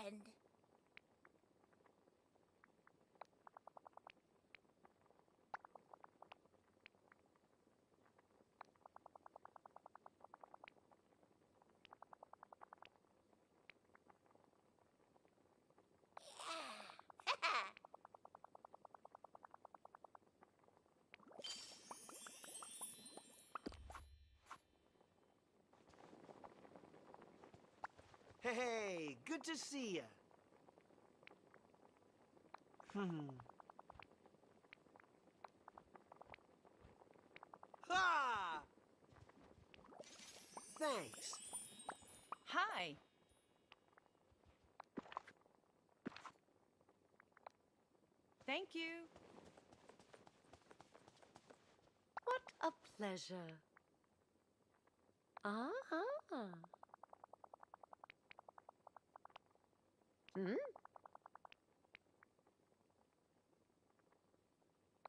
friend. Hey, good to see ya. Ha! Thanks. Hi. Thank you. What a pleasure. Ah. Hmm?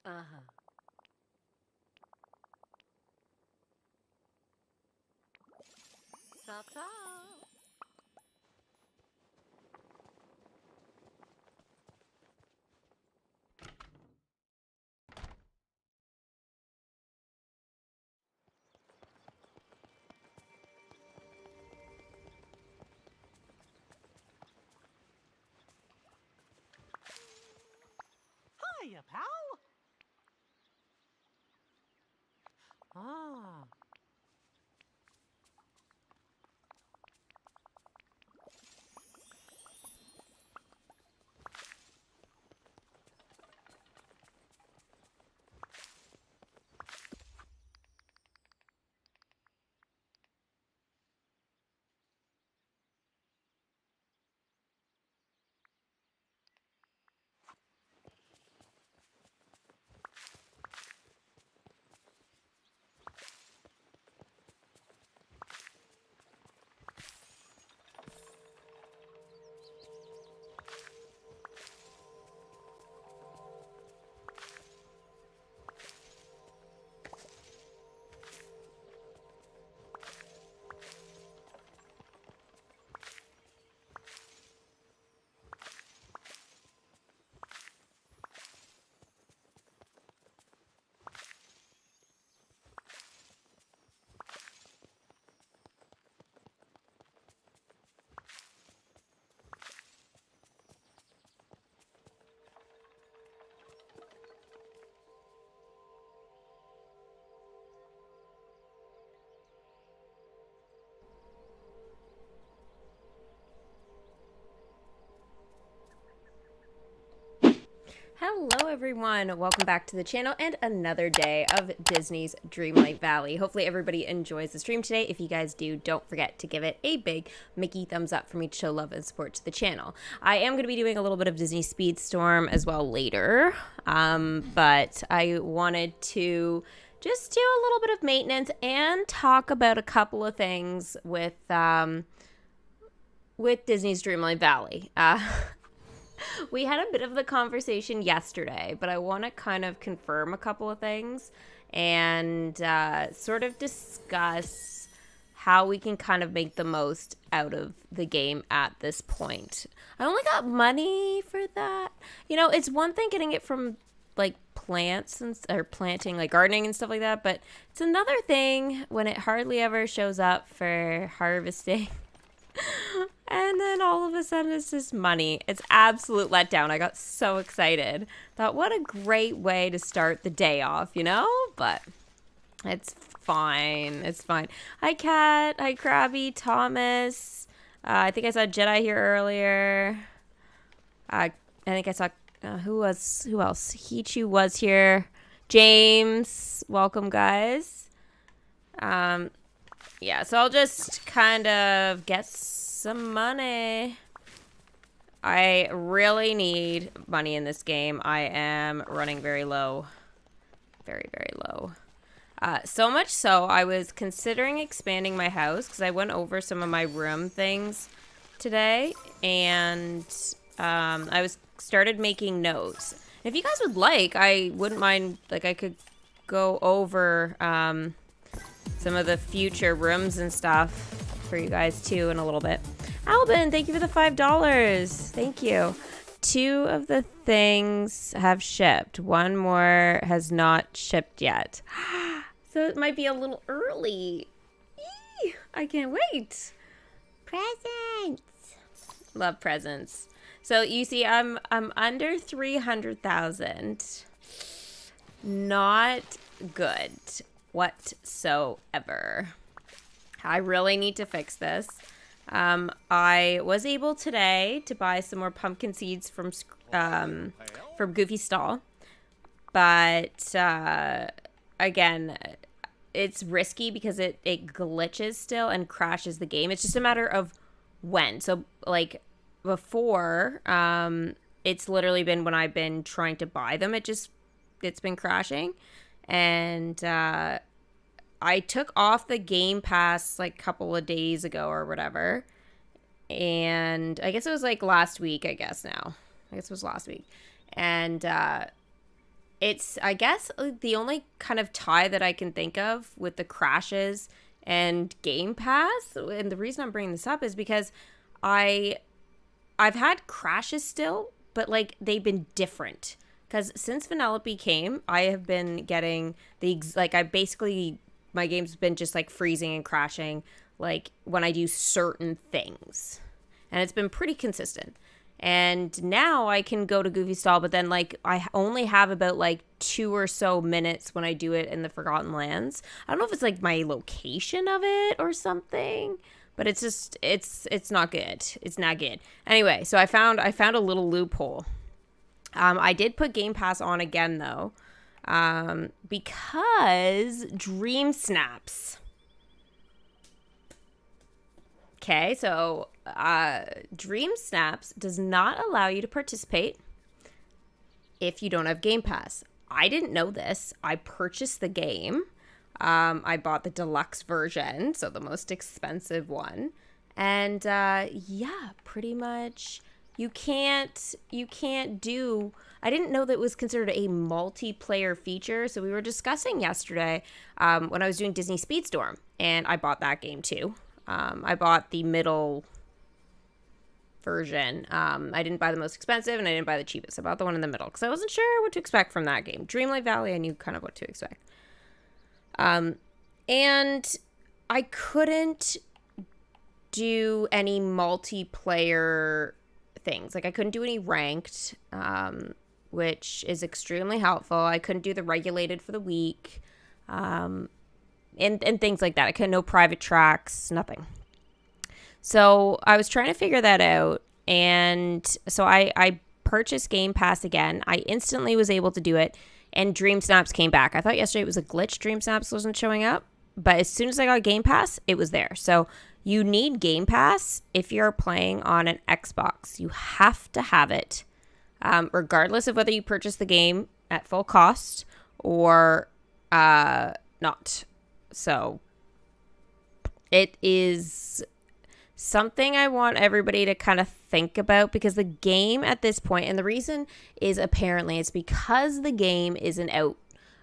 Uh-huh. Ta-ta. Hiya, pal. Ah. Hello everyone, welcome back to the channel and another day of Disney's Dreamlight Valley. Hopefully everybody enjoys the stream today. If you guys do, don't forget to give it a big Mickey thumbs up for me to show love and support to the channel. I am going to be doing a little bit of Disney Speedstorm as well later, but I wanted to just do a little bit of maintenance and talk about a couple of things with Disney's Dreamlight Valley. We had a bit of the conversation yesterday, but I want to kind of confirm a couple of things and sort of discuss how we can kind of make the most out of the game at this point. I only got money for that. You know, it's one thing getting it from like plants or planting, like gardening and stuff like that, but it's another thing when it hardly ever shows up for harvesting. And then all of a sudden it's just money. It's absolute letdown. I got so excited. Thought, what a great way to start the day off, you know? But it's fine. It's fine. Hi, Kat. Hi, Krabby. Thomas. I think I saw Jedi here earlier. I think I saw, who else? Hichu was here. James. Welcome, guys. Yeah, so I'll just kind of get some money. I really need money in this game. I am running very low. Very, very low. So much so, I was considering expanding my house because I went over some of my room things today. And I started making notes. If you guys would like, I wouldn't mind, like I could go over some of the future rooms and stuff for you guys too in a little bit. Albin, thank you for the $5. Thank you. 2 of the things have shipped. 1 more has not shipped yet. So it might be a little early. Eee, I can't wait. Presents. Love presents. So you see, I'm under 300,000. Not good whatsoever. I really need to fix this. I was able today to buy some more pumpkin seeds from Goofy Stall, but again, it's risky because it glitches still and crashes the game. It's just a matter of when. So like before, it's literally been when I've been trying to buy them. It's been crashing, and I took off the Game Pass like a couple of days ago or whatever. And I guess it was like last week, I guess it was last week. And it's, I guess, the only kind of tie that I can think of with the crashes and Game Pass. And the reason I'm bringing this up is because I've had crashes still, but like they've been different. Because since Vanellope came, I have been getting my game's been just like freezing and crashing like when I do certain things, and it's been pretty consistent. And now I can go to Goofy Stall, but then like I only have about like 2 or so minutes when I do it in the Forgotten Lands. I don't know if it's like my location of it or something, but it's just it's not good. It's not good. Anyway, so I found a little loophole. I did put Game Pass on again though. Because Dream Snaps. Okay, so Dream Snaps does not allow you to participate if you don't have Game Pass. I didn't know this. I purchased the game. I bought the deluxe version, so the most expensive one. And yeah, pretty much you can't do. I didn't know that it was considered a multiplayer feature. So we were discussing yesterday when I was doing Disney Speedstorm, and I bought that game too. I bought the middle version. I didn't buy the most expensive, and I didn't buy the cheapest. I bought the one in the middle because I wasn't sure what to expect from that game. Dreamlight Valley, I knew kind of what to expect. And I couldn't do any multiplayer things. Like I couldn't do any ranked, which is extremely helpful. I couldn't do the regulated for the week, and things like that. I couldn't, no private tracks, nothing. So I was trying to figure that out, and so I purchased Game Pass again. I instantly was able to do it, and Dream Snaps came back. I thought yesterday it was a glitch. Dream Snaps wasn't showing up, but as soon as I got Game Pass, it was there. So you need Game Pass if you're playing on an Xbox. You have to have it, regardless of whether you purchase the game at full cost or not. So it is something I want everybody to kind of think about, because the game at this point, and the reason is apparently it's because the game isn't out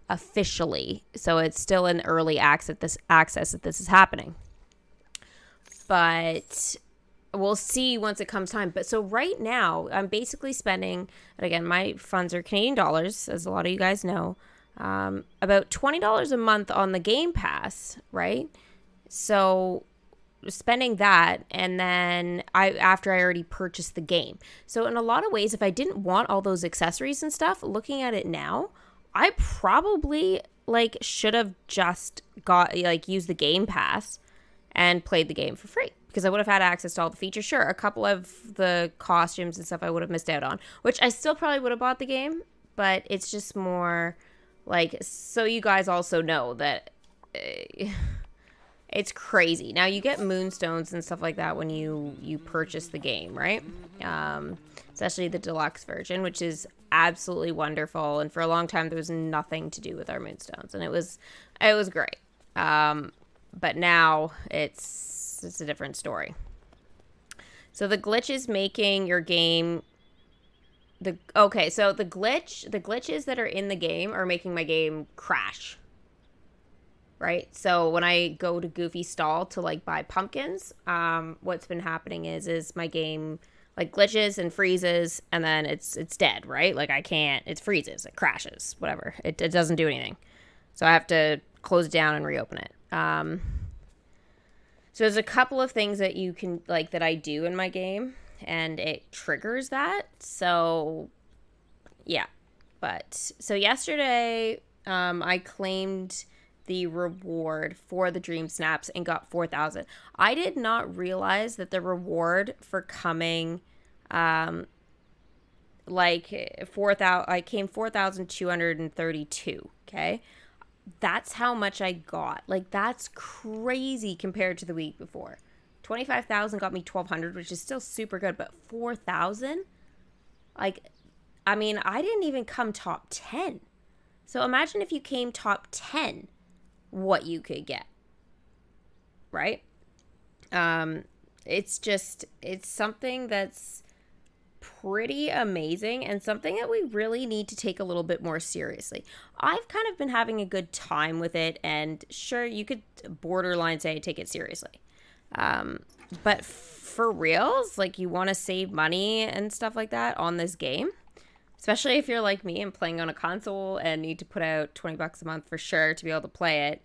officially. So it's still in early access that this is happening. But we'll see once it comes time. But so right now, I'm basically spending, and again, my funds are Canadian dollars, as a lot of you guys know, about $20 a month on the Game Pass, right? So spending that, and then after I already purchased the game. So in a lot of ways, if I didn't want all those accessories and stuff, looking at it now, I probably should have just used the Game Pass and played the game for free, because I would have had access to all the features. Sure, a couple of the costumes and stuff I would have missed out on, which I still probably would have bought the game, but it's just more so you guys also know that it's crazy. Now you get Moonstones and stuff like that when you purchase the game, right? Especially the deluxe version, which is absolutely wonderful. And for a long time, there was nothing to do with our Moonstones, and it was great. But now it's a different story. So the glitch is making your game. So the glitches that are in the game are making my game crash. right? So when I go to Goofy Stall to like buy pumpkins, what's been happening is my game like glitches and freezes, and then it's dead, right? Like I can't, it freezes, it crashes, whatever. It doesn't do anything. So I have to close it down and reopen it. So there's a couple of things that you can like that I do in my game, and it triggers that. So yeah, but so yesterday I claimed the reward for the dream snaps and got 4,000. I did not realize that the reward for coming like 4,000, I came 4,232. Okay, that's how much I got. Like that's crazy compared to the week before. 25,000 got me 1,200, which is still super good, but 4,000, like, I mean, I didn't even come top 10. So imagine if you came top 10, what you could get, right? It's something that's pretty amazing and something that we really need to take a little bit more seriously. I've kind of been having a good time with it, and sure, you could borderline say take it seriously. But for reals, like you want to save money and stuff like that on this game, especially if you're like me and playing on a console and need to put out $20 a month for sure to be able to play it.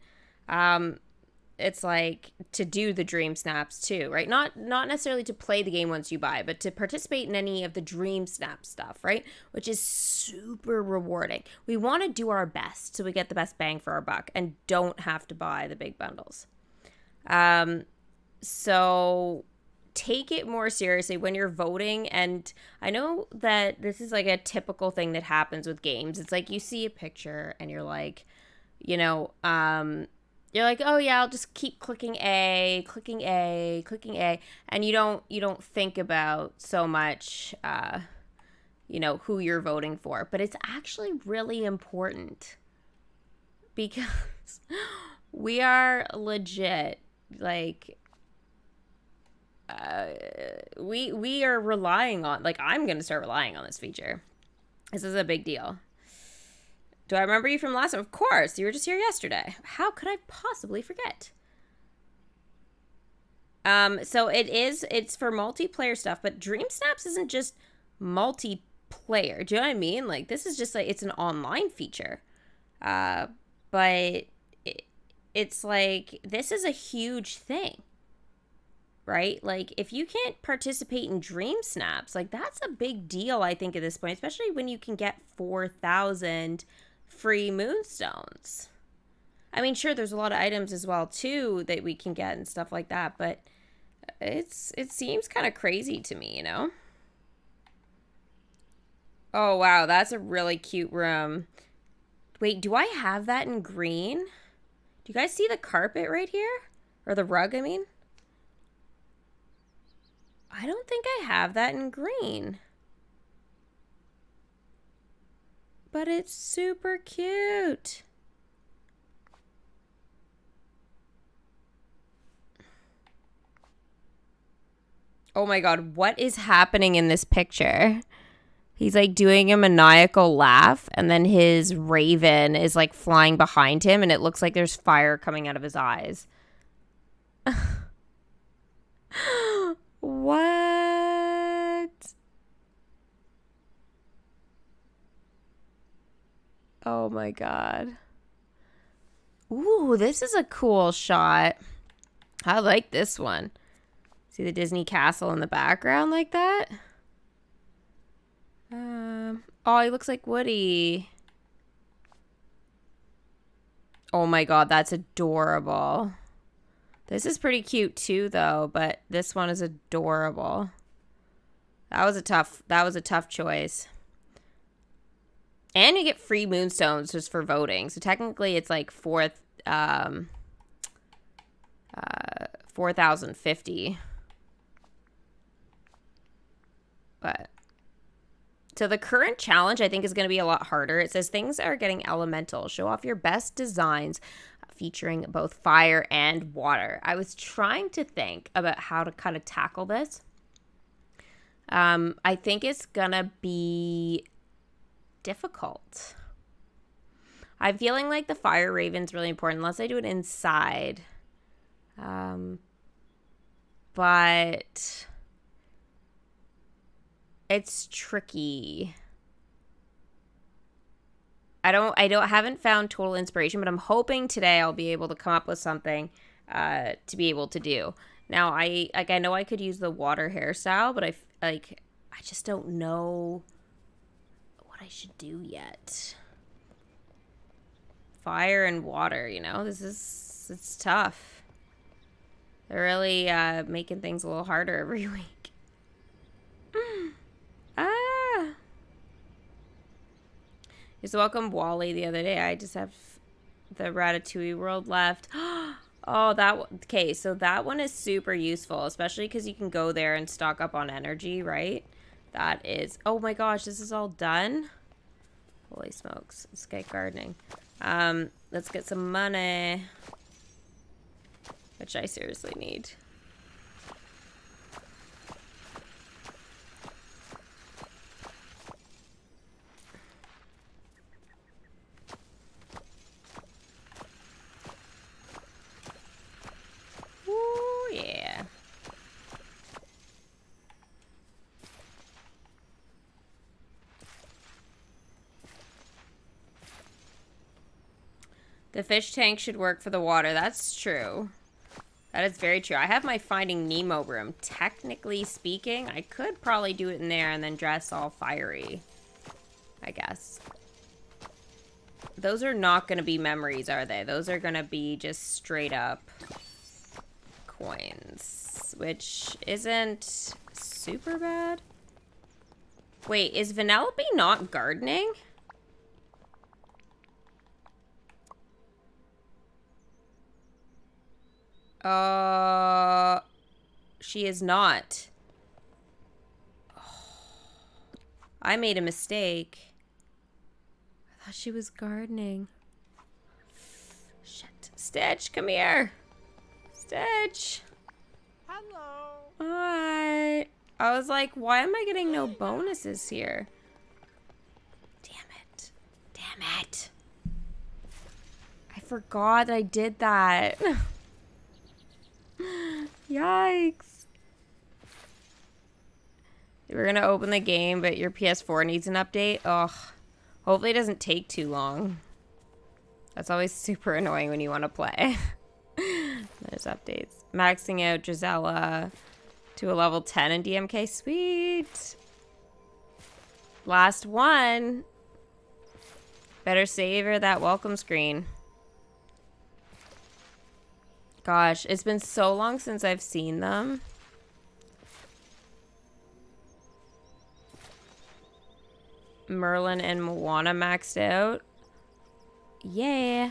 It's like to do the dream snaps too, right? Not necessarily to play the game once you buy, but to participate in any of the dream snap stuff, right? Which is super rewarding. We want to do our best so we get the best bang for our buck and don't have to buy the big bundles. So take it more seriously when you're voting. And I know that this is like a typical thing that happens with games. It's like you see a picture and you're like, you know, you're like, oh yeah, I'll just keep clicking A, and you don't think about so much, you know, who you're voting for. But it's actually really important because we are legit, like, we are relying on, like, I'm gonna start relying on this feature. This is a big deal. Do I remember you from last time? Of course, you were just here yesterday. How could I possibly forget? So it's for multiplayer stuff, but Dream Snaps isn't just multiplayer. Do you know what I mean? Like, this is just like, it's an online feature. But it's like, this is a huge thing, right? Like, if you can't participate in Dream Snaps, like, that's a big deal, I think, at this point, especially when you can get 4,000 free Moonstones. I mean, sure, there's a lot of items as well too that we can get and stuff like that, but it seems kind of crazy to me, you know? Oh wow, that's a really cute room. Wait, do I have that in green? Do you guys see the carpet right here? Or the rug, I mean? I don't think I have that in green. But it's super cute. Oh my god, what is happening in this picture? He's like doing a maniacal laugh, and then his raven is like flying behind him, and it looks like there's fire coming out of his eyes. What? Oh my god. Ooh, this is a cool shot. I like this one. See the Disney castle in the background like that? Oh, he looks like Woody. Oh my god, that's adorable. This is pretty cute too, though, but this one is adorable. That was a tough choice. And you get free Moonstones just for voting. So technically it's like 4,050. But so the current challenge, I think, is going to be a lot harder. It says things are getting elemental. Show off your best designs featuring both fire and water. I was trying to think about how to kind of tackle this. I think it's going to be difficult. I'm feeling like the fire raven's really important unless I do it inside. But it's tricky. Haven't found total inspiration, but I'm hoping today I'll be able to come up with something to be able to do. Now, I know I could use the water hairstyle, but I just don't know what I should do yet. Fire and water, it's tough. They're really making things a little harder every week. Just welcome Wally the other day. I just have the Ratatouille world left. Oh, okay, so that one is super useful, especially because you can go there and stock up on energy, right? That is, oh my gosh, this is all done? Holy smokes, let's get gardening. Let's get some money, which I seriously need. Yeah. The fish tank should work for the water. That's true. That is very true. I have my Finding Nemo room. Technically speaking, I could probably do it in there and then dress all fiery, I guess. Those are not going to be memories, are they? Those are going to be just straight up coins, which isn't super bad. Wait, is Vanellope not gardening? She is not. Oh, I made a mistake. I thought she was gardening. Shit. Stitch, come here. Stitch. Hello. Hi. I was like, why am I getting no bonuses here? Damn it. Damn it. I forgot I did that. Yikes. We're gonna open the game, but your PS4 needs an update. Ugh. Hopefully it doesn't take too long. That's always super annoying when you want to play. There's updates. Maxing out Gisela to a level 10 in DMK. Sweet. Last one. Better savor that welcome screen. Gosh, it's been so long since I've seen them. Merlin and Moana maxed out. Yeah.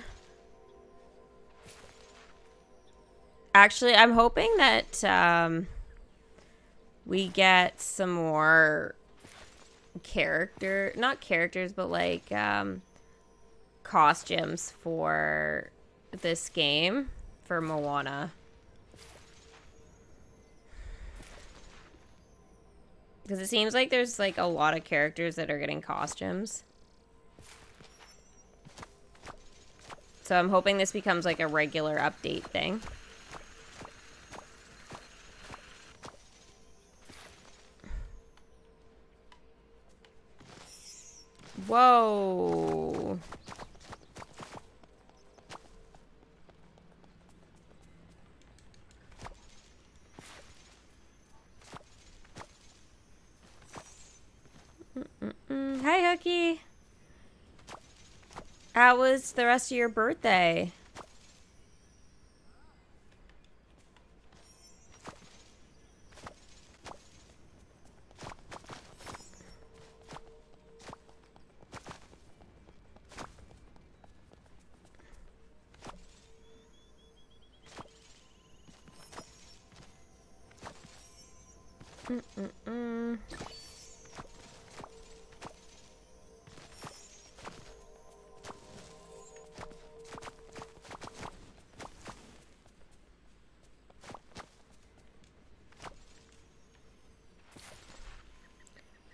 Actually, I'm hoping that we get some more not characters, but like costumes for this game for Moana. Because it seems like there's like a lot of characters that are getting costumes. So I'm hoping this becomes like a regular update thing. Whoa. Hi, Hookie. How was the rest of your birthday?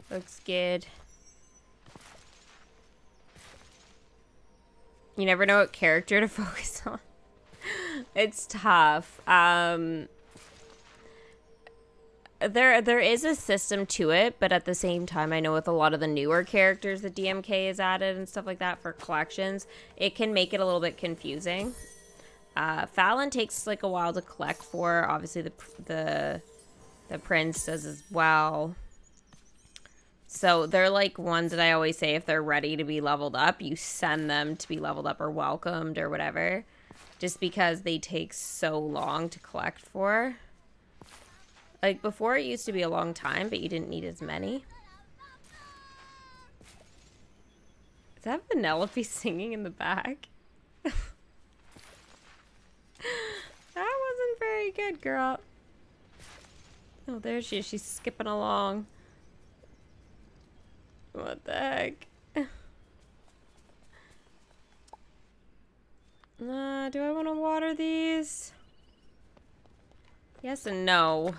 Looks good. You never know what character to focus on. It's tough. There is a system to it, but at the same time, I know with a lot of the newer characters that DMK has added and stuff like that for collections, it can make it a little bit confusing. Fallon takes like a while to collect for. Obviously, the prince does as well. So they're like ones that I always say if they're ready to be leveled up, you send them to be leveled up or welcomed or whatever. Just because they take so long to collect for. Like, before it used to be a long time, but you didn't need as many. Is that Penelope singing in the back? That wasn't very good, girl. Oh, there she is. She's skipping along. What the heck? Do I want to water these? Yes and no.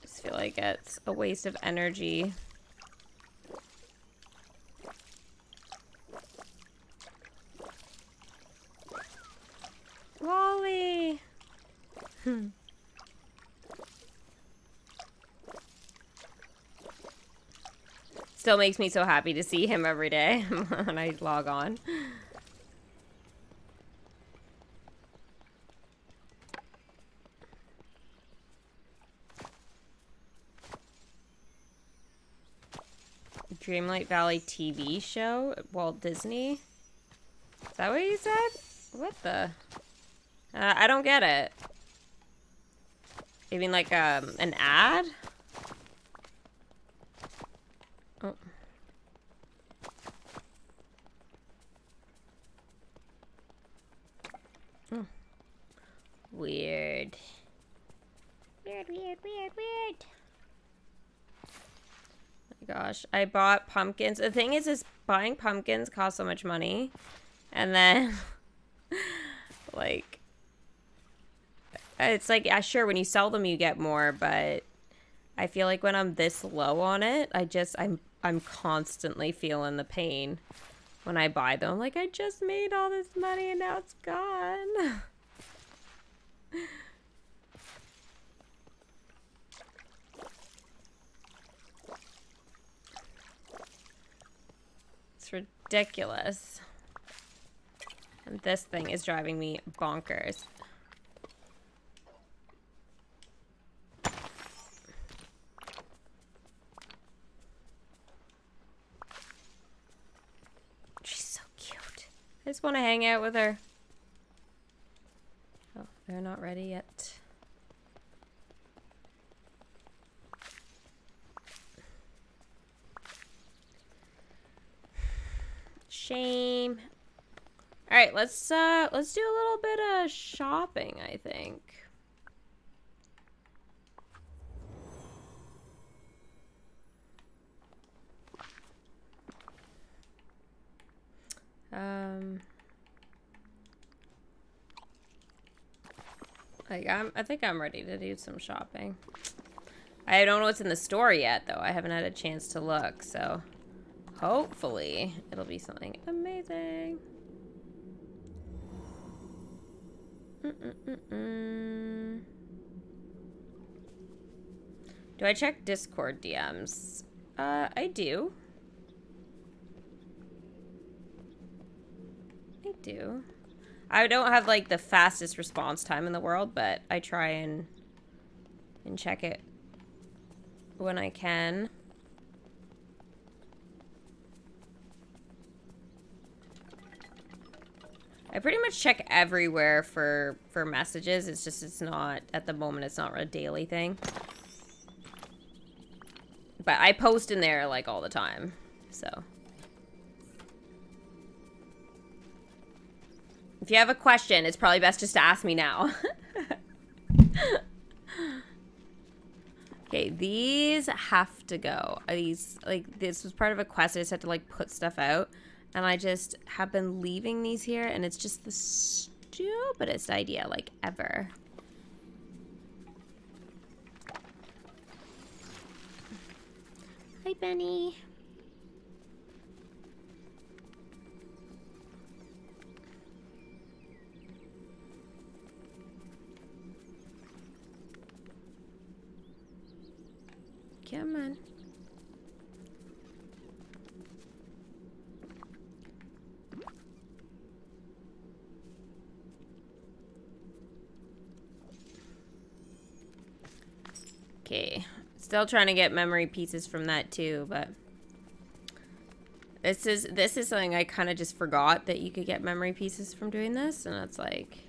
Just feel like it's a waste of energy. Wally! Still makes me so happy to see him every day when I log on. Dreamlight Valley TV show at Walt Disney? Is that what you said? What the? I don't get it. You mean like an ad? Oh. Oh. Weird. Weird. Gosh, I bought pumpkins. The thing is buying pumpkins costs so much money. And then, like, it's like, yeah, sure, when you sell them, you get more, but I feel like when I'm this low on it, I'm constantly feeling the pain when I buy them. Like, I just made all this money and now it's gone. It's ridiculous. And this thing is driving me bonkers. She's so cute. I just want to hang out with her. Oh, they're not ready yet. Shame. All right, let's do a little bit of shopping, I think. I think I'm ready to do some shopping. I don't know what's in the store yet, though. I haven't had a chance to look, so hopefully it'll be something amazing. Do I check Discord DMs? I do. I don't have like the fastest response time in the world, but I try and check it when I can. I pretty much check everywhere for messages. It's just, it's not, at the moment, it's not a daily thing. But I post in there, like, all the time, so. If you have a question, it's probably best just to ask me now. Okay, these have to go. These, like, this was part of a quest. I just had to, like, put stuff out. And I just have been leaving these here, and it's just the stupidest idea, like, ever. Hi, Benny. Come on. Okay. Still trying to get memory pieces from that too, but this is something I kind of just forgot that you could get memory pieces from doing this, and it's like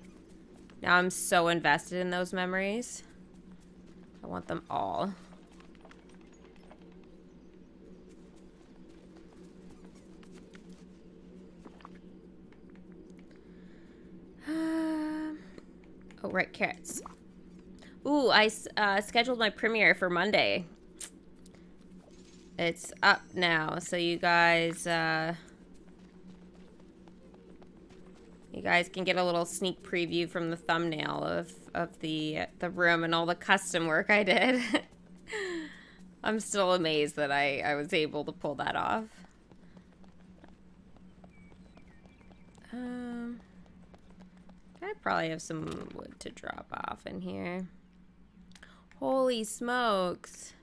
now I'm so invested in those memories. I want them all. Oh, right, carrots. Ooh, I scheduled my premiere for Monday. It's up now, so you guys can get a little sneak preview from the thumbnail of the room and all the custom work I did. I'm still amazed that I was able to pull that off. I probably have some wood to drop off in here. Holy smokes.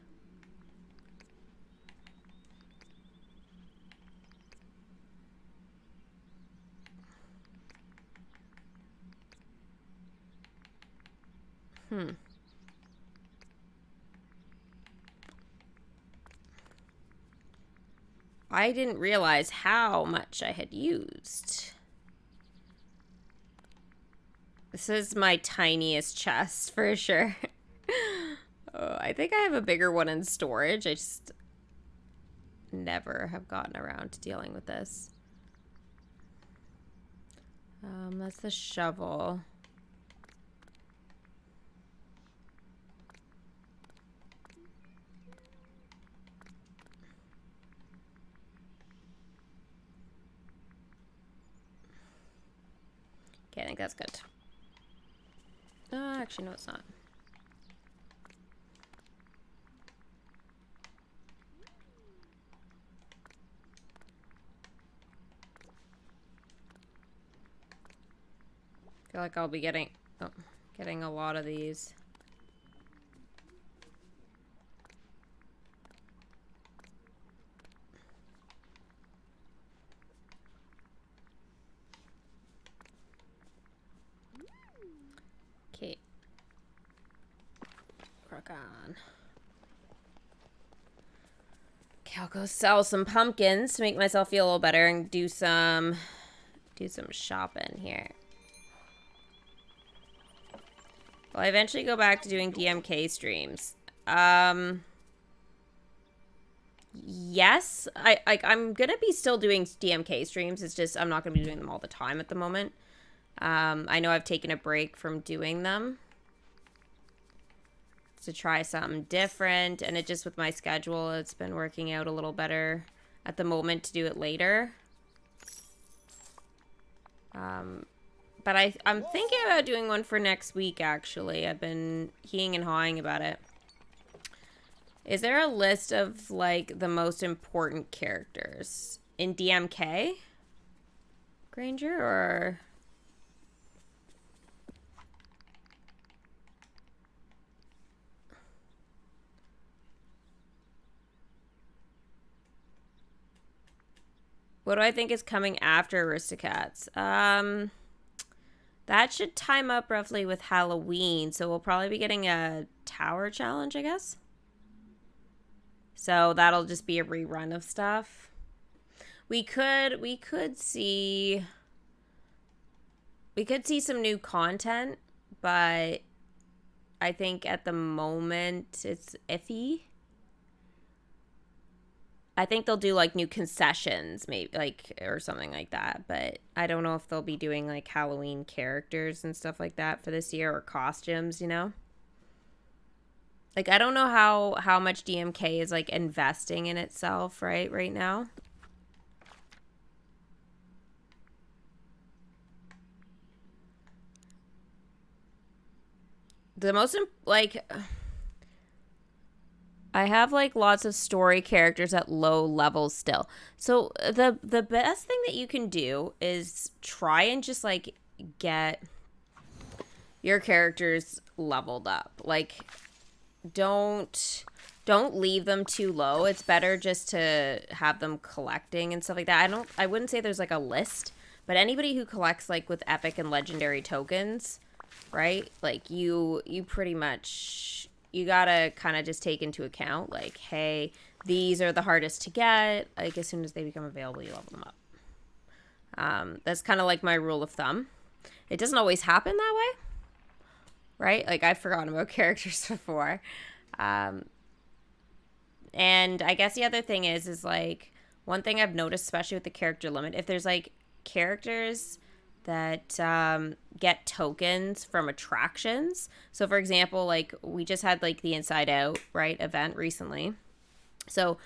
I didn't realize how much I had used. This is my tiniest chest for sure. Oh, I think I have a bigger one in storage. I just never have gotten around to dealing with this. That's the shovel. Okay, I think that's good. Actually, no, it's not. I feel like I'll be getting a lot of these. Okay. Rock on. Okay, I'll go sell some pumpkins to make myself feel a little better and do some shopping here. Well, I eventually go back to doing DMK streams. Yes, I'm gonna be still doing DMK streams. It's just I'm not gonna be doing them all the time at the moment. I know I've taken a break from doing them to try something different, and it just with my schedule, it's been working out a little better at the moment to do it later. But I'm thinking about doing one for next week, actually. I've been heeing and hawing about it. Is there a list of, like, the most important characters in DMK? Granger, or... What do I think is coming after Aristocats? That should time up roughly with Halloween, so we'll probably be getting a tower challenge, I guess. So that'll just be a rerun of stuff. We could see some new content, but I think at the moment it's iffy. I think they'll do, like, new concessions, maybe, like, or something like that. But I don't know if they'll be doing, like, Halloween characters and stuff like that for this year, or costumes, you know? Like, I don't know how much DMK is, like, investing in itself, right now. The most, like... I have, like, lots of story characters at low levels still. So the best thing that you can do is try and just, like, get your characters leveled up. Like, don't don't leave them too low. It's better just to have them collecting and stuff like that. I wouldn't say there's like a list, but anybody who collects like with epic and legendary tokens, right? Like you pretty much, you gotta kind of just take into account like, hey, these are the hardest to get. Like as soon as they become available, you level them up. That's kind of like my rule of thumb. It doesn't always happen that way, right? Like I've forgotten about characters before. And I guess the other thing is like, one thing I've noticed, especially with the character limit, if there's like characters that get tokens from attractions. So for example, like we just had like the Inside Out, right, event recently. So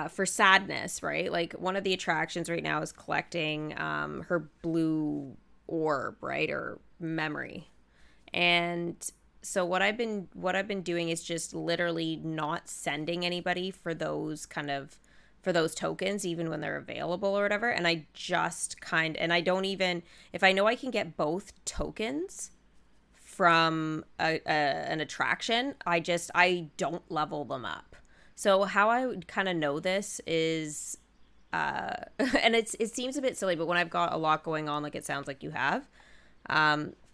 for Sadness, right, like one of the attractions right now is collecting her blue orb, right, or memory. And so what I've been doing is just literally not sending anybody for those tokens, even when they're available or whatever. And I just and I don't even, if I know I can get both tokens from an attraction, I don't level them up. So how I would kind of know this is, and it seems a bit silly, but when I've got a lot going on, like it sounds like you have,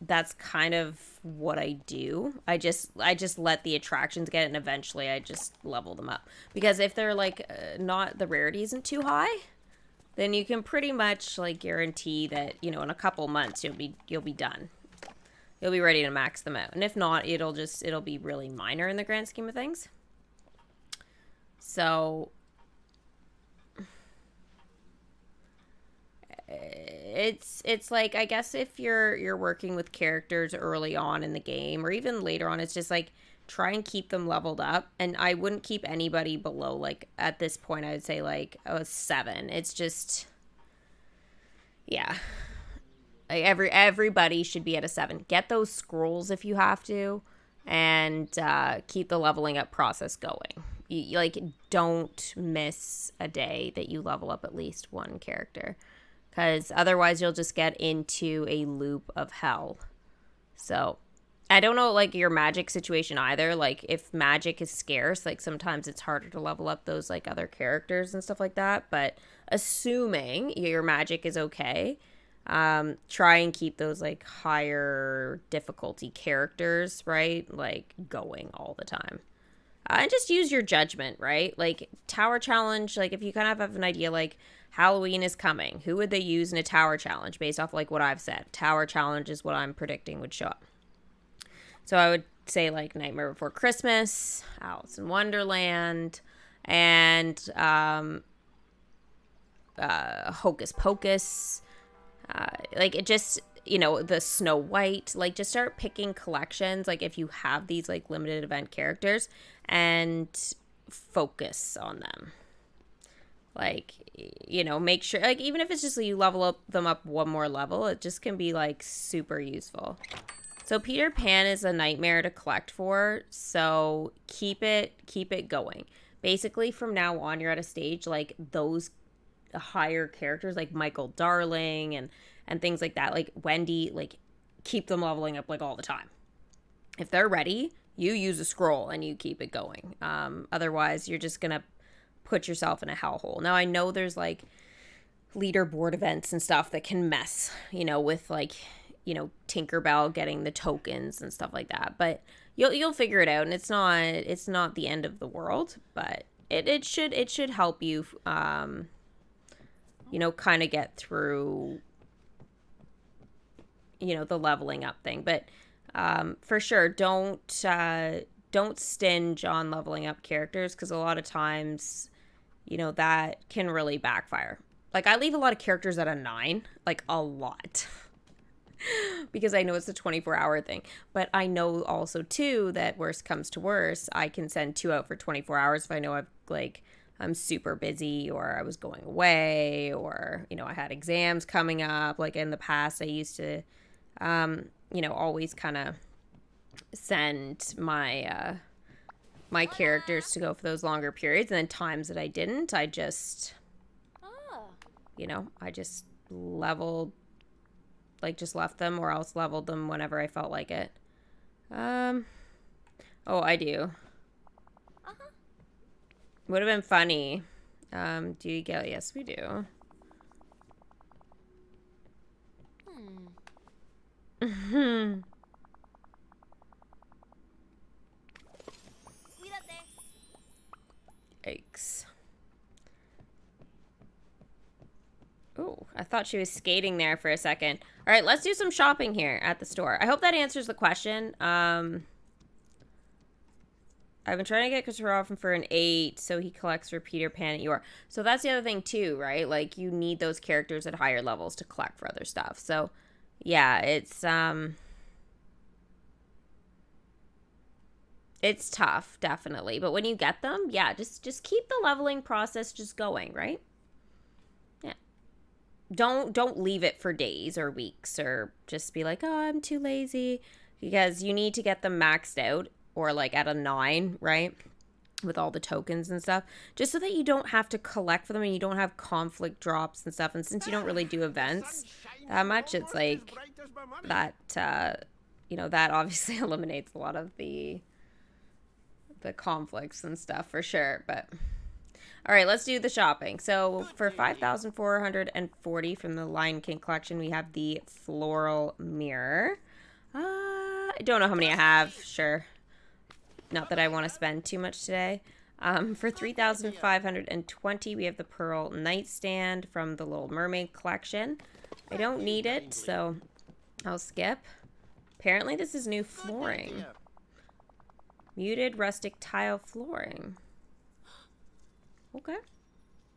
that's kind of what I do. I just let the attractions get it, and eventually I just level them up. Because if they're like not, the rarity isn't too high, then you can pretty much like guarantee that, you know, in a couple months you'll be done. You'll be ready to max them out. And if not, it'll be really minor in the grand scheme of things. So it's like, I guess if you're working with characters early on in the game or even later on, it's just like try and keep them leveled up. And I wouldn't keep anybody below, like at this point I would say like a 7. It's just, yeah, like everybody should be at a 7. Get those scrolls if you have to, and keep the leveling up process going. You like, don't miss a day that you level up at least one character, because otherwise you'll just get into a loop of hell. So I don't know, like, your magic situation either. Like, if magic is scarce, like, sometimes it's harder to level up those, like, other characters and stuff like that. But assuming your magic is okay, try and keep those, like, higher difficulty characters, right, like, going all the time. And just use your judgment, right? Like, tower challenge, like, if you kind of have an idea, like, Halloween is coming, who would they use in a tower challenge based off, like, what I've said? Tower challenge is what I'm predicting would show up. So I would say, like, Nightmare Before Christmas, Alice in Wonderland, and Hocus Pocus. Like, it just, you know, the Snow White. Like, just start picking collections, like, if you have these, like, limited event characters, and focus on them. Like, you know, make sure, like, even if it's just like you level them up one more level, it just can be, like, super useful. So Peter Pan is a nightmare to collect for, so keep it going. Basically, from now on, you're at a stage, like, those higher characters, like Michael Darling and things like that, like Wendy, like, keep them leveling up, like, all the time. If they're ready, you use a scroll and you keep it going. Otherwise, you're just gonna put yourself in a hellhole. Now, I know there's, like, leaderboard events and stuff that can mess, you know, with, like, you know, Tinkerbell getting the tokens and stuff like that. But you'll figure it out, and it's not the end of the world. But it should help you, you know, kind of get through, you know, the leveling up thing. But for sure, don't stinge on leveling up characters, because a lot of times, you know, that can really backfire. Like, I leave a lot of characters at a 9, like, a lot. Because I know it's a 24-hour thing. But I know also, too, that worst comes to worst, I can send 2 out for 24 hours if I know I'm super busy, or I was going away, or, you know, I had exams coming up. Like, in the past, I used to, you know, always kind of send my my characters to go for those longer periods. And then times that I didn't, I just, you know, I just leveled, like, just left them, or else leveled them whenever I felt like it. Oh, I do. Would have been funny. Do you get? Yes, we do. Yikes. Oh, I thought she was skating there for a second. All right, let's do some shopping here at the store. I hope that answers the question. I've been trying to get Christopher Robin for an 8, so he collects for Peter Pan at Yor. So that's the other thing too, right? Like, you need those characters at higher levels to collect for other stuff. So, yeah, it's tough, definitely. But when you get them, yeah, just keep the leveling process just going, right? Yeah. Don't leave it for days or weeks, or just be like, oh, I'm too lazy, because you need to get them maxed out, or like at a 9, right? With all the tokens and stuff, just so that you don't have to collect for them and you don't have conflict drops and stuff. And since you don't really do events that much, it's like that, you know, that obviously eliminates a lot of the conflicts and stuff for sure. But all right, let's do the shopping. So for 5,440 from the Lion King collection, we have the floral mirror. I don't know how many I have. Sure. Not that I want to spend too much today. For 3,520, we have the pearl nightstand from the Little Mermaid collection. I don't need it, so I'll skip. Apparently this is new flooring. Muted rustic tile flooring. Okay.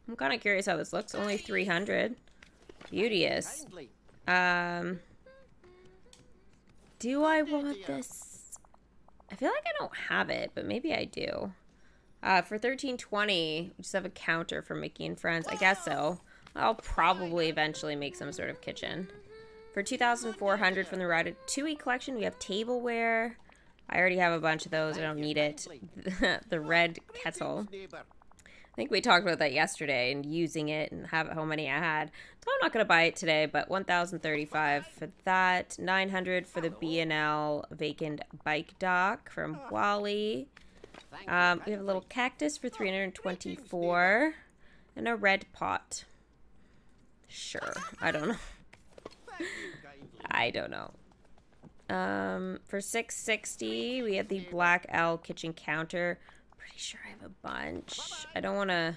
I'm kind of curious how this looks. Only 300. Beauteous. Do I want this? I feel like I don't have it, but maybe I do. For 1320, we just have a counter for Mickey and Friends. I guess so. I'll probably eventually make some sort of kitchen. For 2,400 from the Ratatouille collection, we have tableware. I already have a bunch of those. I don't need it. The red kettle. I think we talked about that yesterday and using it and how many I had. So I'm not going to buy it today, but 1,035 for that. 900 for the B&L vacant bike dock from Wally. We have a little cactus for 324 and a red pot. Sure. I don't know. I don't know. For 660, we have the Black Owl kitchen counter. Pretty sure I have a bunch. I don't want to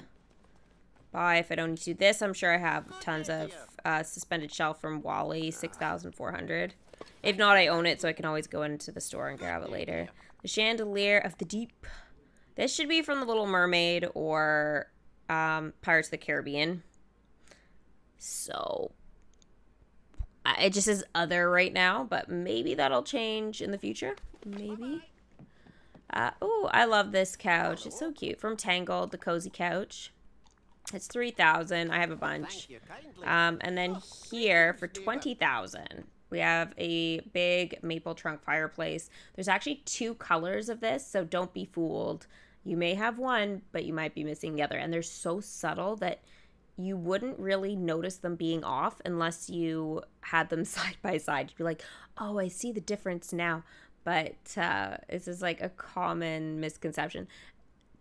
buy if I don't need to. This, I'm sure I have tons of suspended shelf from Wally, 6,400. If not, I own it, so I can always go into the store and grab it later. The Chandelier of the Deep. This should be from The Little Mermaid or Pirates of the Caribbean. So it just says other right now, but maybe that'll change in the future. Maybe. Oh, I love this couch. It's so cute. From Tangled, the cozy couch. It's 3,000. I have a bunch. And then here for 20,000, we have a big maple trunk fireplace. There's actually 2 colors of this, so don't be fooled. You may have one, but you might be missing the other. And they're so subtle that you wouldn't really notice them being off unless you had them side by side. You'd be like, oh, I see the difference now. But this is like a common misconception.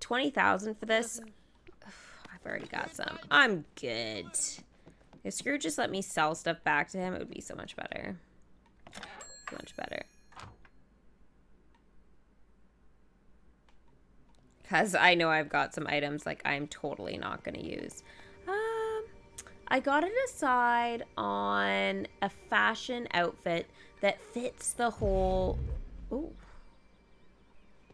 20,000 for this. I've already got some. I'm good. If Scrooge just let me sell stuff back to him, it would be so much better. So much better. Because I know I've got some items like I'm totally not going to use. I got to decide on a fashion outfit that fits the whole... Ooh.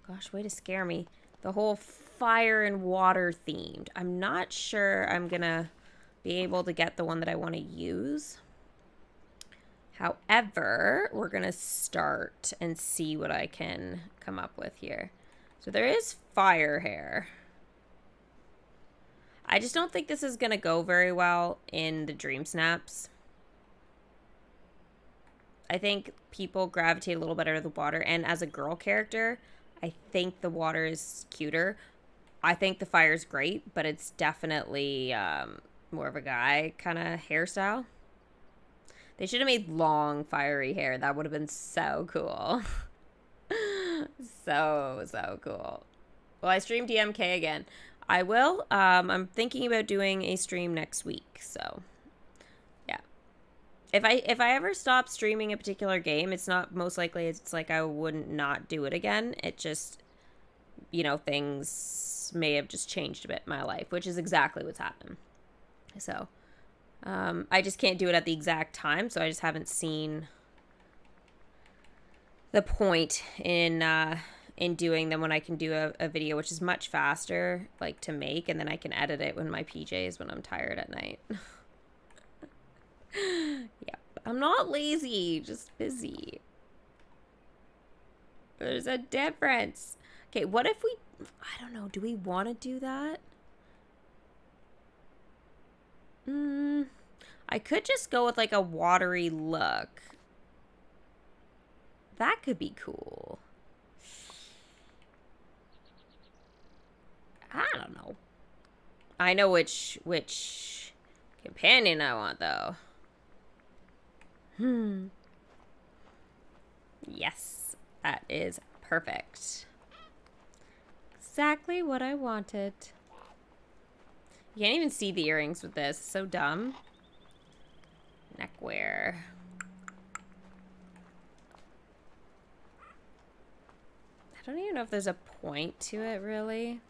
Gosh, way to scare me. The whole fire and water themed. I'm not sure I'm going to be able to get the one that I want to use. However, we're going to start and see what I can come up with here. So there is fire hair. I just don't think this is going to go very well in the Dream Snaps. I think people gravitate a little better to the water. And as a girl character, I think the water is cuter. I think the fire is great, but it's definitely more of a guy kind of hairstyle. They should have made long, fiery hair. That would have been so cool. So cool. Well, I streamed DMK again. I will. I'm thinking about doing a stream next week, so yeah. If I ever stop streaming a particular game, it's not most likely it's like I wouldn't not do it again. It just, you know, things may have just changed a bit in my life, which is exactly what's happened. So, I just can't do it at the exact time, so I just haven't seen the point in doing them when I can do a video, which is much faster, like, to make, and then I can edit it when my PJs when I'm tired at night. Yep. I'm not lazy, just busy. There's a difference. Okay, what if we... I don't know. Do we want to do that? I could just go with, like, a watery look. That could be cool. I don't know. I know which companion I want, though. Yes, that is perfect. Exactly what I wanted. You can't even see the earrings with this. It's so dumb. Neckwear. I don't even know if there's a point to it, really.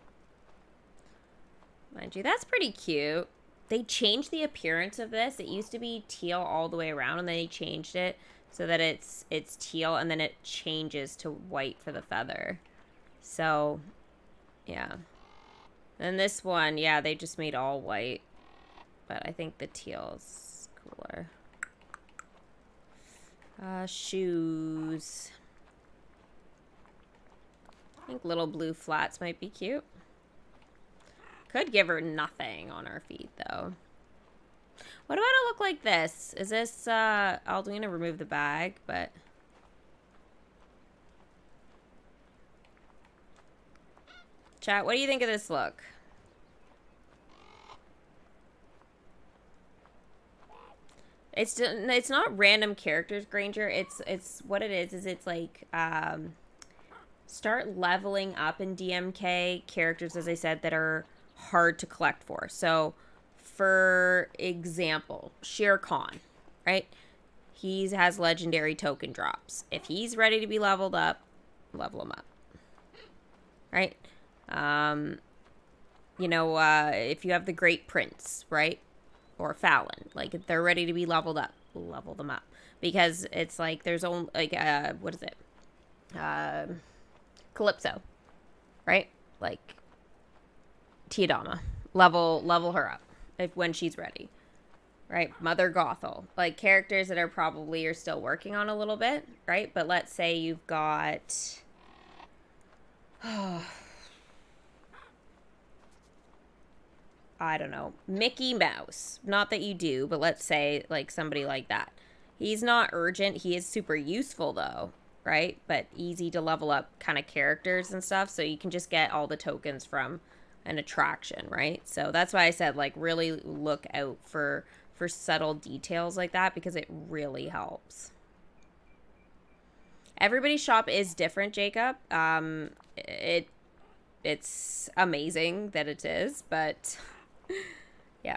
Mind you, that's pretty cute. They changed the appearance of this. It used to be teal all the way around, and then they changed it so that it's teal, and then it changes to white for the feather. So, yeah. And this one, yeah, they just made all white. But I think the teal's cooler. Shoes. I think little blue flats might be cute. Could give her nothing on her feet, though. What about it look like this? Is this, I'm going to remove the bag, but... Chat, what do you think of this look? It's not random characters, Granger. It's what it is it's like, start leveling up in DMK characters, as I said, that are hard to collect for. So, for example, Shere Khan, right? He has legendary token drops. If he's ready to be leveled up, level him up. Right? You know, if you have the Great Prince, right? Or Fallon, like, if they're ready to be leveled up, level them up. Because it's like, there's only, like, what is it? Calypso, right? Like, Tiadama. Level her up when she's ready. Right? Mother Gothel. Like, characters that are probably you're still working on a little bit, right? But let's say you've got... I don't know. Mickey Mouse. Not that you do, but let's say, like, somebody like that. He's not urgent. He is super useful, though, right? But easy to level up kind of characters and stuff, so you can just get all the tokens from an attraction, right? So that's why I said, like, really look out for subtle details like that, because it really helps. Everybody's shop is different, Jacob. It's amazing that it is, but yeah.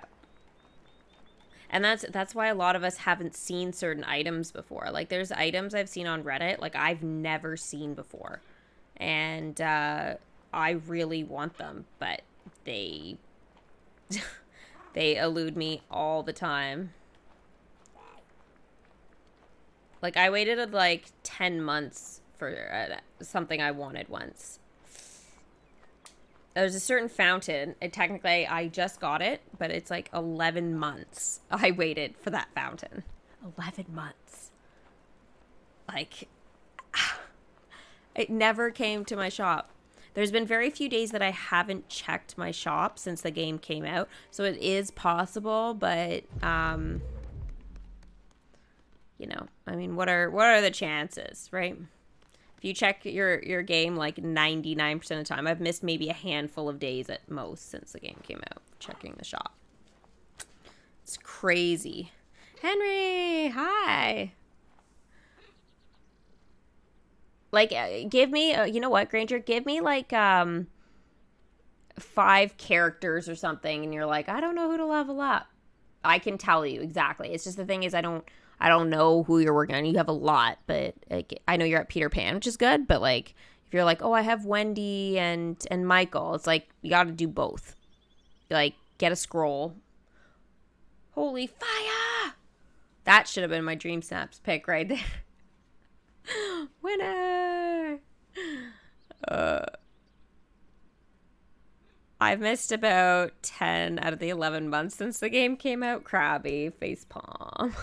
And that's why a lot of us haven't seen certain items before. Like, there's items I've seen on Reddit, like, I've never seen before. And I really want them, but they they elude me all the time. Like, I waited like 10 months for something I wanted once. There's a certain fountain, and technically I just got it, but it's like 11 months I waited for that fountain. 11 months. Like, it never came to my shop. There's been very few days that I haven't checked my shop since the game came out, so it is possible, but, you know, I mean, what are the chances, right? If you check your game like 99% of the time, I've missed maybe a handful of days at most since the game came out, checking the shop. It's crazy. Henry, hi. Like, give me, you know what, Granger? Give me, like, 5 characters or something and you're like, I don't know who to level up, I can tell you exactly. It's just the thing is I don't know who you're working on. You have a lot, but like, I know you're at Peter Pan, which is good, but like if you're like, oh, I have Wendy and Michael, it's like you got to do both. Like, get a scroll. Holy fire! That should have been my Dream Snaps pick right there. Winner! I've missed about 10 out of the 11 months since the game came out. Crabby facepalm.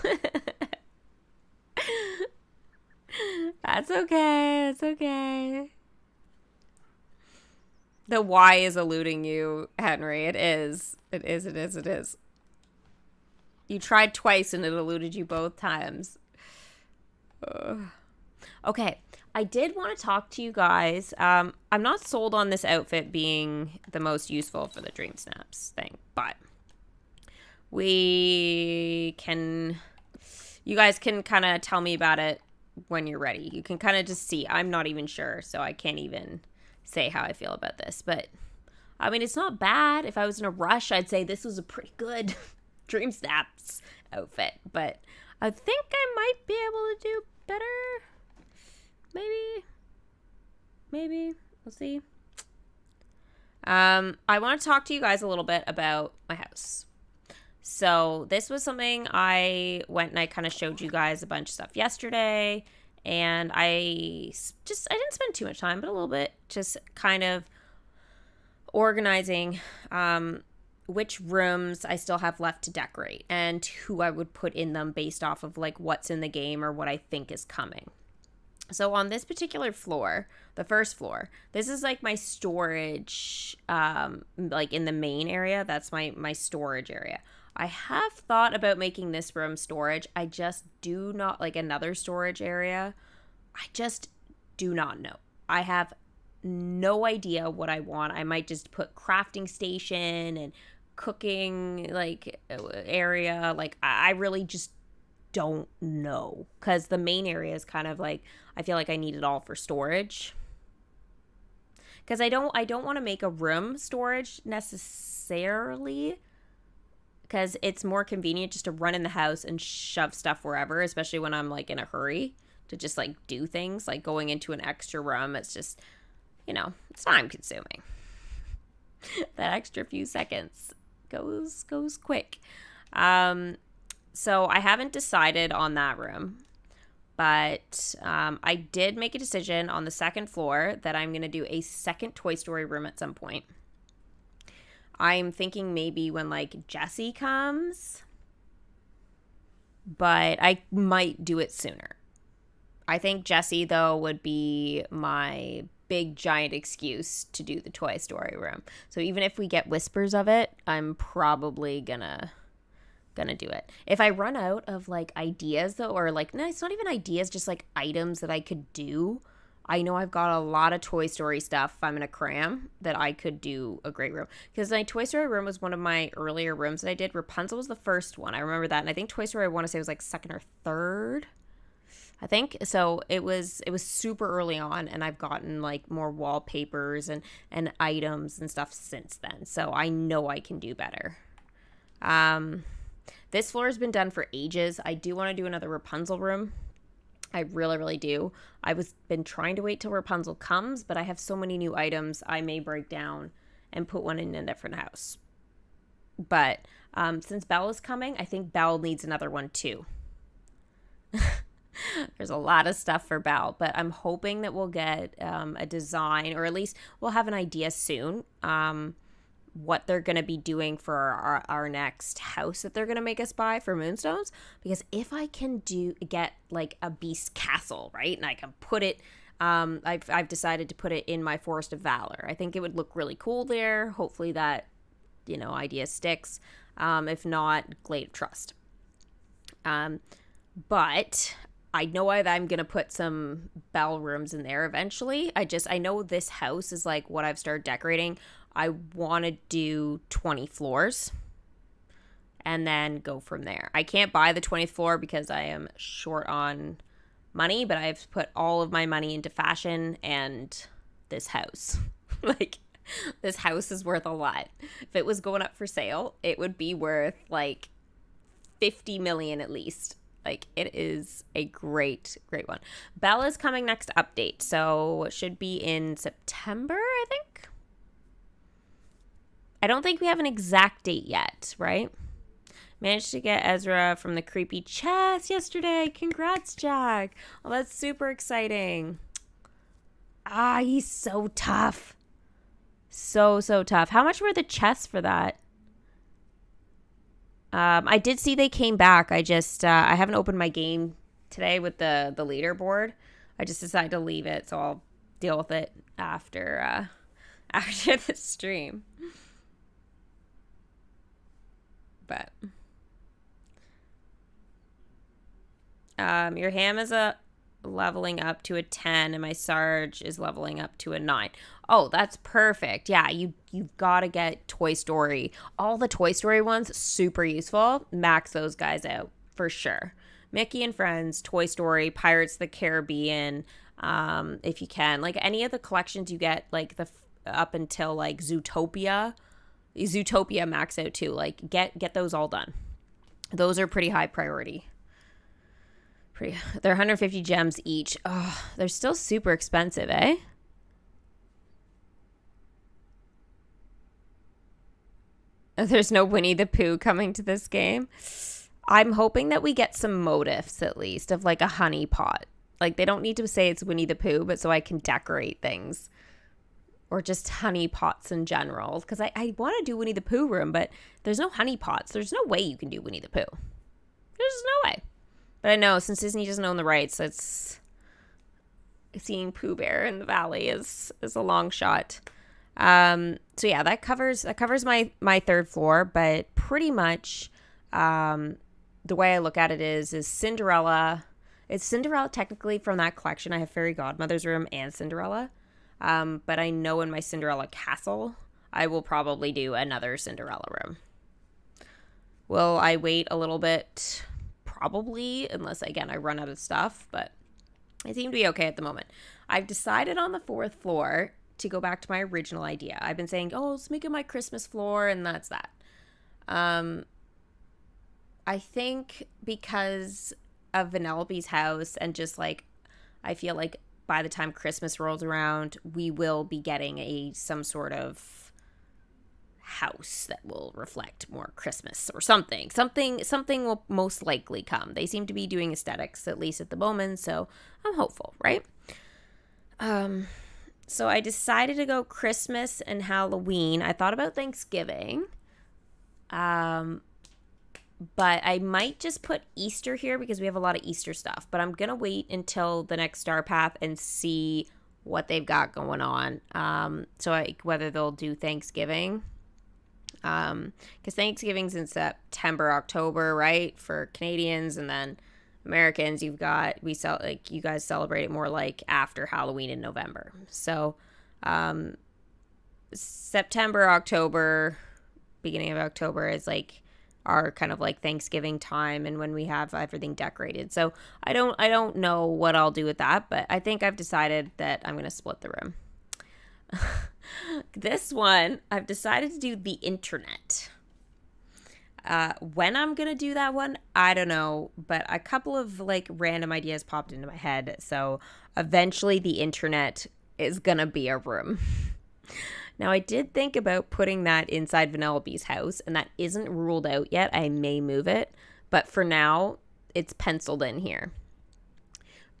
That's okay. It's okay. The Y is eluding you, Henry. It is. It is. You tried twice and it eluded you both times. Okay. I did want to talk to you guys. I'm not sold on this outfit being the most useful for the Dream Snaps thing, but you guys can kind of tell me about it when you're ready. You can kind of just see. I'm not even sure, so I can't even say how I feel about this, but I mean, it's not bad. If I was in a rush, I'd say this was a pretty good Dream Snaps outfit, but I think I might be able to do better. Maybe. We'll see. I want to talk to you guys a little bit about my house. So this was something I went and I kind of showed you guys a bunch of stuff yesterday. And I didn't spend too much time, but a little bit, just kind of organizing which rooms I still have left to decorate and who I would put in them based off of like what's in the game or what I think is coming. So on this particular floor, the first floor, this is like my storage, like in the main area. That's my storage area. I have thought about making this room storage. I just do not like another storage area. I just do not know. I have no idea what I want. I might just put crafting station and cooking like area. Like I really just don't know, because the main area is kind of like, I feel like I need it all for storage, because I don't want to make a room storage necessarily, because it's more convenient just to run in the house and shove stuff wherever, especially when I'm like in a hurry to just like do things like going into an extra room. It's just, it's time consuming. That extra few seconds goes quick. So I haven't decided on that room, but I did make a decision on the second floor that I'm going to do a second Toy Story room at some point. I'm thinking maybe when like Jessie comes, but I might do it sooner. I think Jessie, though, would be my big giant excuse to do the Toy Story room. So even if we get whispers of it, I'm probably gonna do it. If I run out of like ideas though, or like, no, it's not even ideas, just like items that I could do. I know I've got a lot of Toy Story stuff I'm gonna cram that I could do a great room, because my Toy Story room was one of my earlier rooms that I did. Rapunzel was the first one, I remember that, and I think Toy Story, I want to say, was like second or third, I think. So it was super early on, and I've gotten like more wallpapers and items and stuff since then, so I know I can do better. This floor has been done for ages. I do want to do another Rapunzel room. I really, really do. Been trying to wait till Rapunzel comes, but I have so many new items, I may break down and put one in a different house. But since Belle is coming, I think Belle needs another one too. There's a lot of stuff for Belle, but I'm hoping that we'll get a design, or at least we'll have an idea soon, what they're going to be doing for our next house that they're going to make us buy for Moonstones. Because if I can get like a beast castle, right, and I can put it, I've decided to put it in my Forest of Valor. I think it would look really cool there. Hopefully that, idea sticks. If not, Glade of Trust. But I know I'm going to put some Belle rooms in there eventually. I know this house is like what I've started decorating. I want to do 20 floors and then go from there. I can't buy the 20th floor because I am short on money, but I've put all of my money into fashion and this house. Like, This house is worth a lot. If it was going up for sale, it would be worth like 50 million at least. Like, it is a great one. Bella's coming next update, so it should be in September, I think. I don't think we have an exact date yet, right? Managed to get Ezra from the creepy chest yesterday. Congrats, Jack. Oh, that's super exciting. Ah, he's so tough. So tough. How much were the chests for that? I did see they came back. I just, I haven't opened my game today with the leaderboard. I just decided to leave it, so I'll deal with it after the stream. But your ham is leveling up to a 10 and my Sarge is leveling up to a 9. Oh, that's perfect. Yeah, you've got to get Toy Story. All the Toy Story ones, super useful. Max those guys out for sure. Mickey and Friends, Toy Story, Pirates of the Caribbean, if you can. Like any of the collections you get, like up until like Zootopia max out too. Like get those all done. Those are pretty high priority. They're 150 gems each. Oh, they're still super expensive, eh? There's no Winnie the Pooh coming to this game. I'm hoping that we get some motifs at least of like a honey pot. Like they don't need to say it's Winnie the Pooh, but so I can decorate things. Or just honey pots in general. Because I want to do Winnie the Pooh room, but there's no honey pots. There's no way you can do Winnie the Pooh. There's no way. But I know since Disney doesn't own the rights, it's seeing Pooh Bear in the Valley is a long shot. So yeah, that covers my third floor, but pretty much the way I look at it is Cinderella. It's Cinderella technically from that collection. I have Fairy Godmother's room and Cinderella. But I know in my Cinderella castle, I will probably do another Cinderella room. Will I wait a little bit? Probably, unless, again, I run out of stuff, but I seem to be okay at the moment. I've decided on the fourth floor to go back to my original idea. I've been saying, oh, let's make it my Christmas floor, and that's that. I think because of Vanellope's house and just, like, I feel like by the time Christmas rolls around, we will be getting some sort of house that will reflect more Christmas or something. Something will most likely come. They seem to be doing aesthetics, at least at the moment, so I'm hopeful, right? So I decided to go Christmas and Halloween. I thought about Thanksgiving. But I might just put Easter here because we have a lot of Easter stuff. But I'm going to wait until the next Star Path and see what they've got going on. Whether they'll do Thanksgiving. Because Thanksgiving's in September, October, right? For Canadians, and then Americans, you guys celebrate it more like after Halloween in November. So, September, October, beginning of October is like our kind of like Thanksgiving time, and when we have everything decorated. So I don't know what I'll do with that, but I think I've decided that I'm gonna split the room. This one, I've decided to do the internet. When I'm gonna do that one, I don't know, but a couple of like random ideas popped into my head. So eventually the internet is gonna be a room. Now, I did think about putting that inside Vanellope's house, and that isn't ruled out yet. I may move it, but for now, it's penciled in here.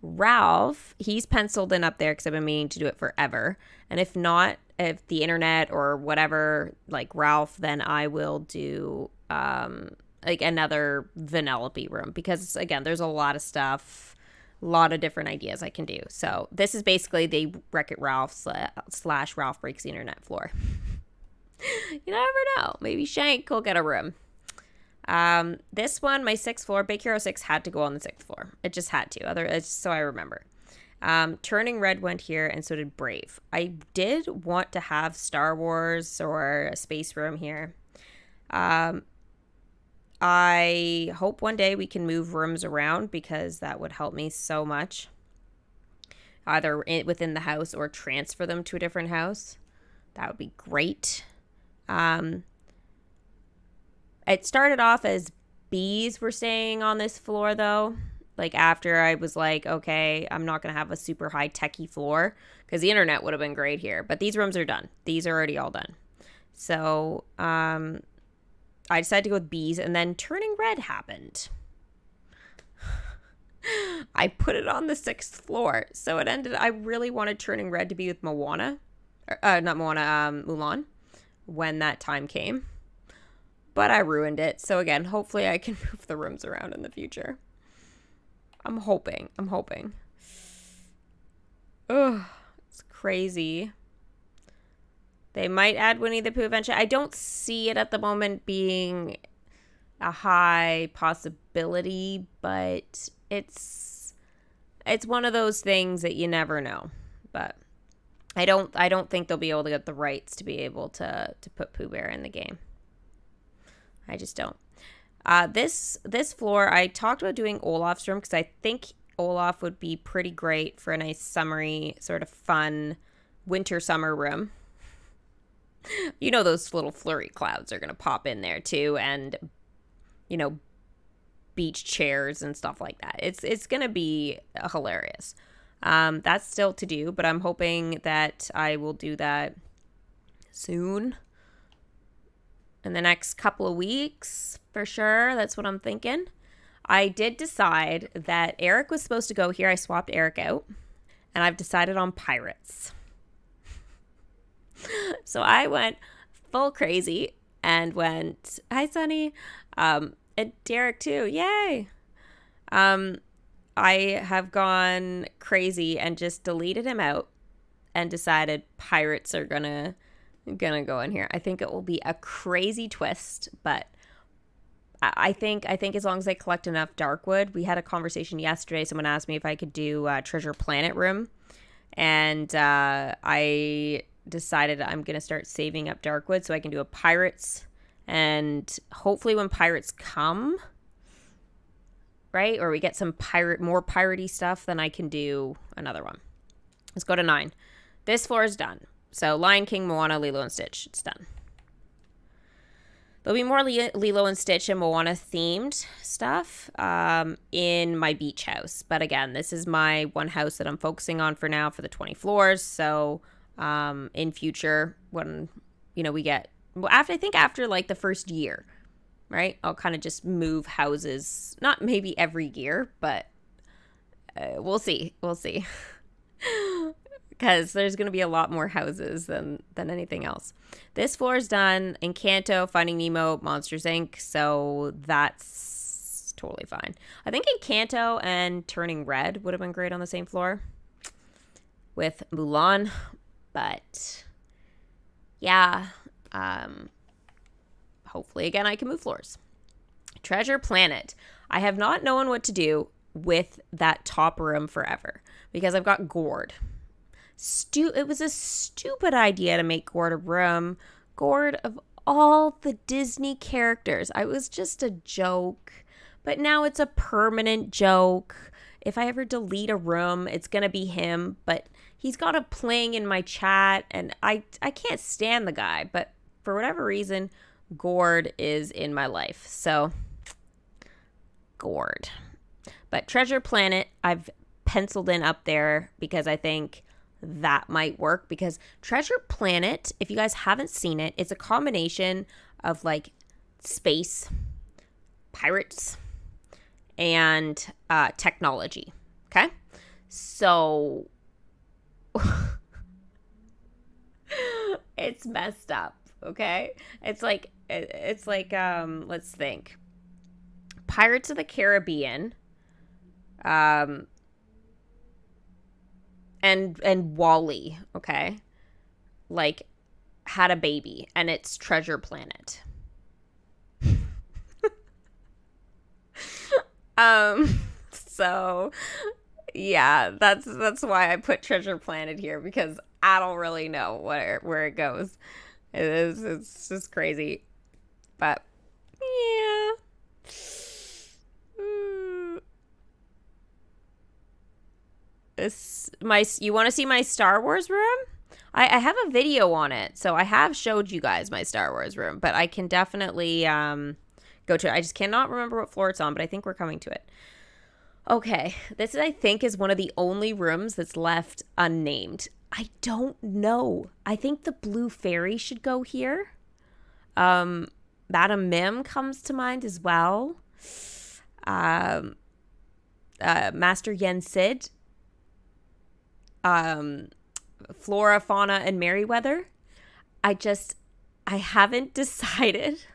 Ralph, he's penciled in up there because I've been meaning to do it forever. And if not, if the internet or whatever, like Ralph, then I will do like another Vanellope room because, again, there's a lot of stuff, a lot of different ideas I can do. So this is basically the Wreck-It Ralph / Ralph Breaks the Internet floor. You never know. Maybe Shank will get a room. This one, my 6th floor, Big Hero 6 had to go on the 6th floor. It just had to. So I remember. Turning Red went here, and so did Brave. I did want to have Star Wars or a space room here. I hope one day we can move rooms around because that would help me so much. Either within the house or transfer them to a different house. That would be great. It started off as bees were staying on this floor, though. Like, after I was like, okay, I'm not going to have a super high-techy floor because the internet would have been great here. But these rooms are done. These are already all done. So, I decided to go with bees, and then turning red happened. I put it on the 6th floor. So it ended, I really wanted turning red to be with Moana. Not Moana, Mulan. When that time came. But I ruined it. So again, hopefully I can move the rooms around in the future. I'm hoping. Ugh, it's crazy. They might add Winnie the Pooh eventually. I don't see it at the moment being a high possibility, but it's one of those things that you never know. But I don't think they'll be able to get the rights to be able to put Pooh Bear in the game. I just don't. This floor, I talked about doing Olaf's room because I think Olaf would be pretty great for a nice summery, sort of fun winter summer room. You know, those little flurry clouds are going to pop in there too, and, you know, beach chairs and stuff like that. It's going to be hilarious. That's still to do, but I'm hoping that I will do that soon. In the next couple of weeks, for sure. That's what I'm thinking. I did decide that Eric was supposed to go here. I swapped Eric out, and I've decided on pirates. So I went full crazy and went, hi, Sonny. And Derek, too. Yay. I have gone crazy and just deleted him out and decided pirates are gonna go in here. I think it will be a crazy twist, but I think as long as I collect enough Darkwood. We had a conversation yesterday. Someone asked me if I could do a Treasure Planet room, and I decided I'm gonna start saving up Darkwood so I can do a pirates, and hopefully when pirates come, right, or we get some more piratey stuff, then I can do another one. Let's go to 9. This floor is done. So Lion King, Moana, Lilo and Stitch. It's done. There'll be more Lilo and Stitch and Moana themed stuff in my beach house. But again, this is my one house that I'm focusing on for now for the 20 floors. So in future, when, you know, we get, well, after like the first year, right, I'll kind of just move houses. Not maybe every year, but we'll see. Because there's going to be a lot more houses than anything else. This floor is done. Encanto, Finding Nemo, Monsters, Inc. So that's totally fine. I think Encanto and Turning Red would have been great on the same floor with Mulan. But yeah, hopefully again I can move floors. Treasure Planet. I have not known what to do with that top room forever because I've got Gord. It was a stupid idea to make Gord a room. Gord, of all the Disney characters, I was just a joke. But now it's a permanent joke. If I ever delete a room, it's going to be him. But he's got a playing in my chat, and I can't stand the guy. But for whatever reason, Gord is in my life. So, Gord. But Treasure Planet, I've penciled in up there because I think that might work, because Treasure Planet, if you guys haven't seen it, it's a combination of like space, pirates, and technology. Okay, so it's messed up. Okay, it's like let's think, Pirates of the Caribbean, and Wall-E, okay, like, had a baby, and it's Treasure Planet. So yeah, that's why I put Treasure Planet here, because I don't really know where it goes. It's just crazy, but yeah. You want to see my Star Wars room? I have a video on it, so I have showed you guys my Star Wars room, but I can definitely go to it. I just cannot remember what floor it's on, but I think we're coming to it. Okay, this I think is one of the only rooms that's left unnamed. I don't know. I think the Blue Fairy should go here. Madam Mim comes to mind as well. Master Yen Sid. Flora, Fauna, and Merryweather. I haven't decided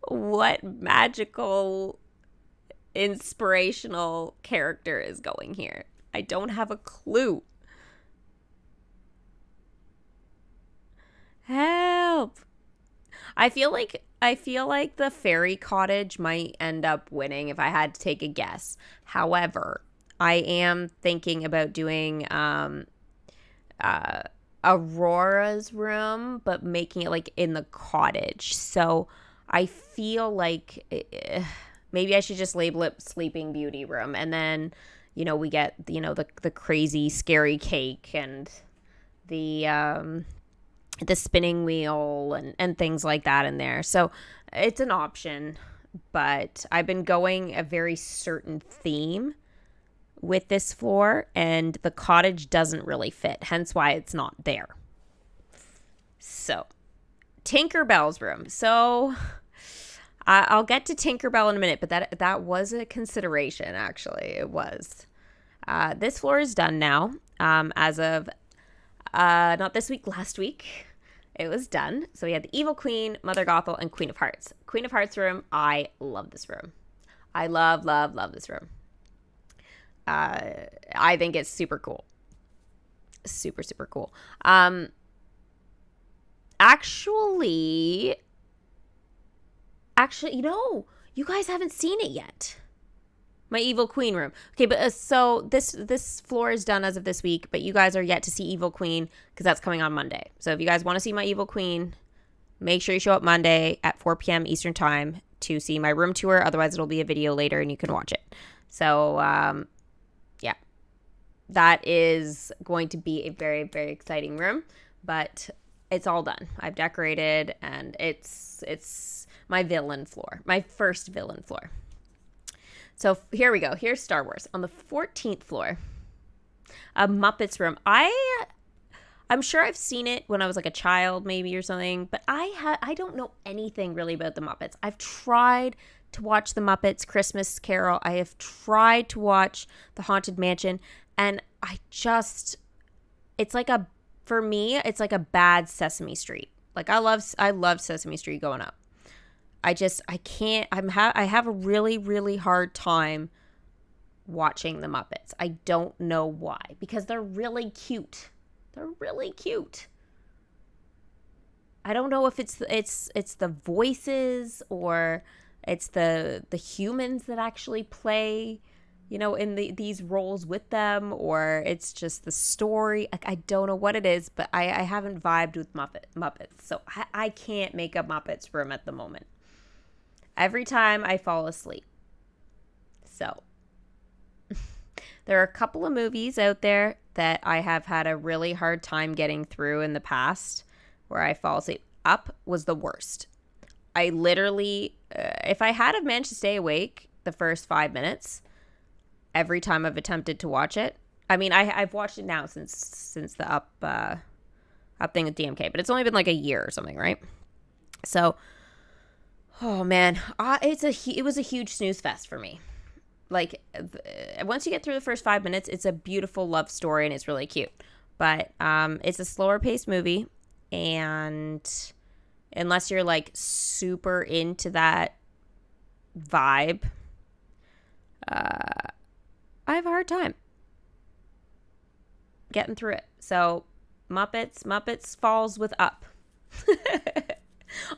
what magical, inspirational character is going here. I don't have a clue. Help. I feel like the fairy cottage might end up winning if I had to take a guess. However, I am thinking about doing Aurora's room, but making it like in the cottage. So I feel like maybe I should just label it Sleeping Beauty room, and then we get the crazy scary cake and the spinning wheel and things like that in there. So it's an option, but I've been going a very certain theme with this floor, and the cottage doesn't really fit, hence why it's not there. So Tinkerbell's room. So I'll get to Tinkerbell in a minute, but that was a consideration, actually. It was. This floor is done now, as of not this week, last week. It was done. So we had the Evil Queen, Mother Gothel, and Queen of Hearts. Queen of Hearts room, I love this room. I love, love, love this room. I think it's super cool. Super, super cool. Actually, you guys haven't seen it yet. My Evil Queen room. Okay, but so this floor is done as of this week, but you guys are yet to see Evil Queen because that's coming on Monday. So if you guys want to see my Evil Queen, make sure you show up Monday at 4 p.m. Eastern Time to see my room tour. Otherwise, it'll be a video later and you can watch it. So, yeah, that is going to be a very, very exciting room, but it's all done. I've decorated, and it's my villain floor, my first villain floor. So here we go. Here's Star Wars. On the 14th floor, a Muppets room. I'm sure I've seen it when I was like a child maybe or something, but I don't know anything really about the Muppets. I've tried to watch the Muppets Christmas Carol. I have tried to watch the Haunted Mansion, and for me, it's like a bad Sesame Street. Like I love Sesame Street going up. I can't. I have a really, really hard time watching the Muppets. I don't know why, because they're really cute. They're really cute. I don't know if it's the voices or it's the humans that actually play, in these roles with them, or it's just the story. Like, I don't know what it is, but I haven't vibed with Muppets. So I can't make a Muppets room at the moment. Every time I fall asleep. So there are a couple of movies out there that I have had a really hard time getting through in the past where I fall asleep. Up was the worst. I literally, if I had managed to stay awake the first 5 minutes, every time I've attempted to watch it. I mean, I've watched it now since the Up thing with DMK, but it's only been like a year or something, right? So, oh man, it was a huge snooze fest for me. Like, once you get through the first 5 minutes, it's a beautiful love story and it's really cute. But it's a slower paced movie, and unless you're like super into that vibe, I have a hard time getting through it. So Muppets falls with Up.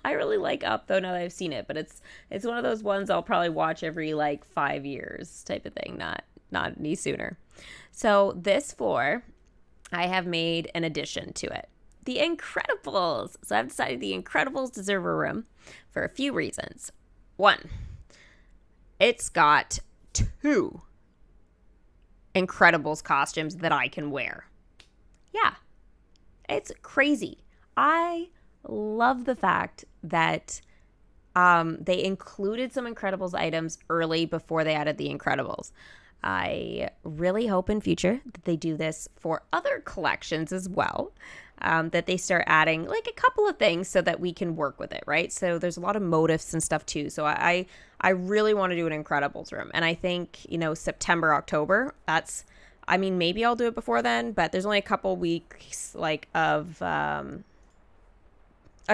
I really like Up though, now that I've seen it, but it's one of those ones I'll probably watch every like 5 years type of thing, not any sooner. So this floor, I have made an addition to it. The Incredibles. So I've decided the Incredibles deserve a room for a few reasons. One, it's got 2 Incredibles costumes that I can wear. Yeah, It's crazy. I love the fact that they included some Incredibles items early before they added the Incredibles. I really hope in future that they do this for other collections as well. That they start adding like a couple of things so that we can work with it, right? So there's a lot of motifs and stuff too. So I really want to do an Incredibles room. And I think, September, October, maybe I'll do it before then, but there's only a couple weeks of a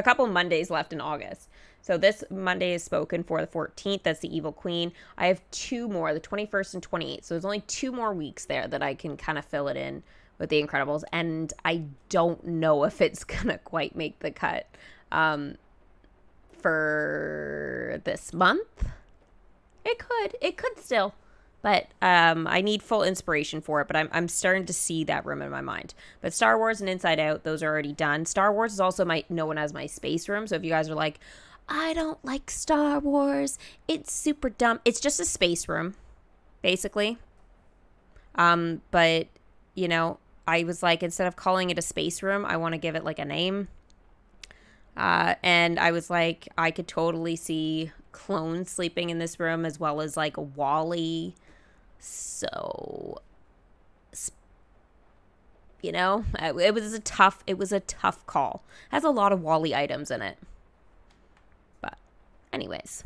couple Mondays left in August. So this Monday is spoken for the 14th. That's the Evil Queen. I have 2 more, the 21st and 28th. So there's only 2 more weeks there that I can kind of fill it in with the Incredibles. And I don't know if it's going to quite make the cut for this month. It could still. But I need full inspiration for it. But I'm starting to see that room in my mind. But Star Wars and Inside Out, those are already done. Star Wars is also known as my space room. So if you guys are like, I don't like Star Wars, it's super dumb. It's just a space room, basically. But, I was like, instead of calling it a space room, I want to give it like a name. And I was like, I could totally see clones sleeping in this room as well as like a Wally. So, it was a tough call. It has a lot of Wally items in it. But anyways,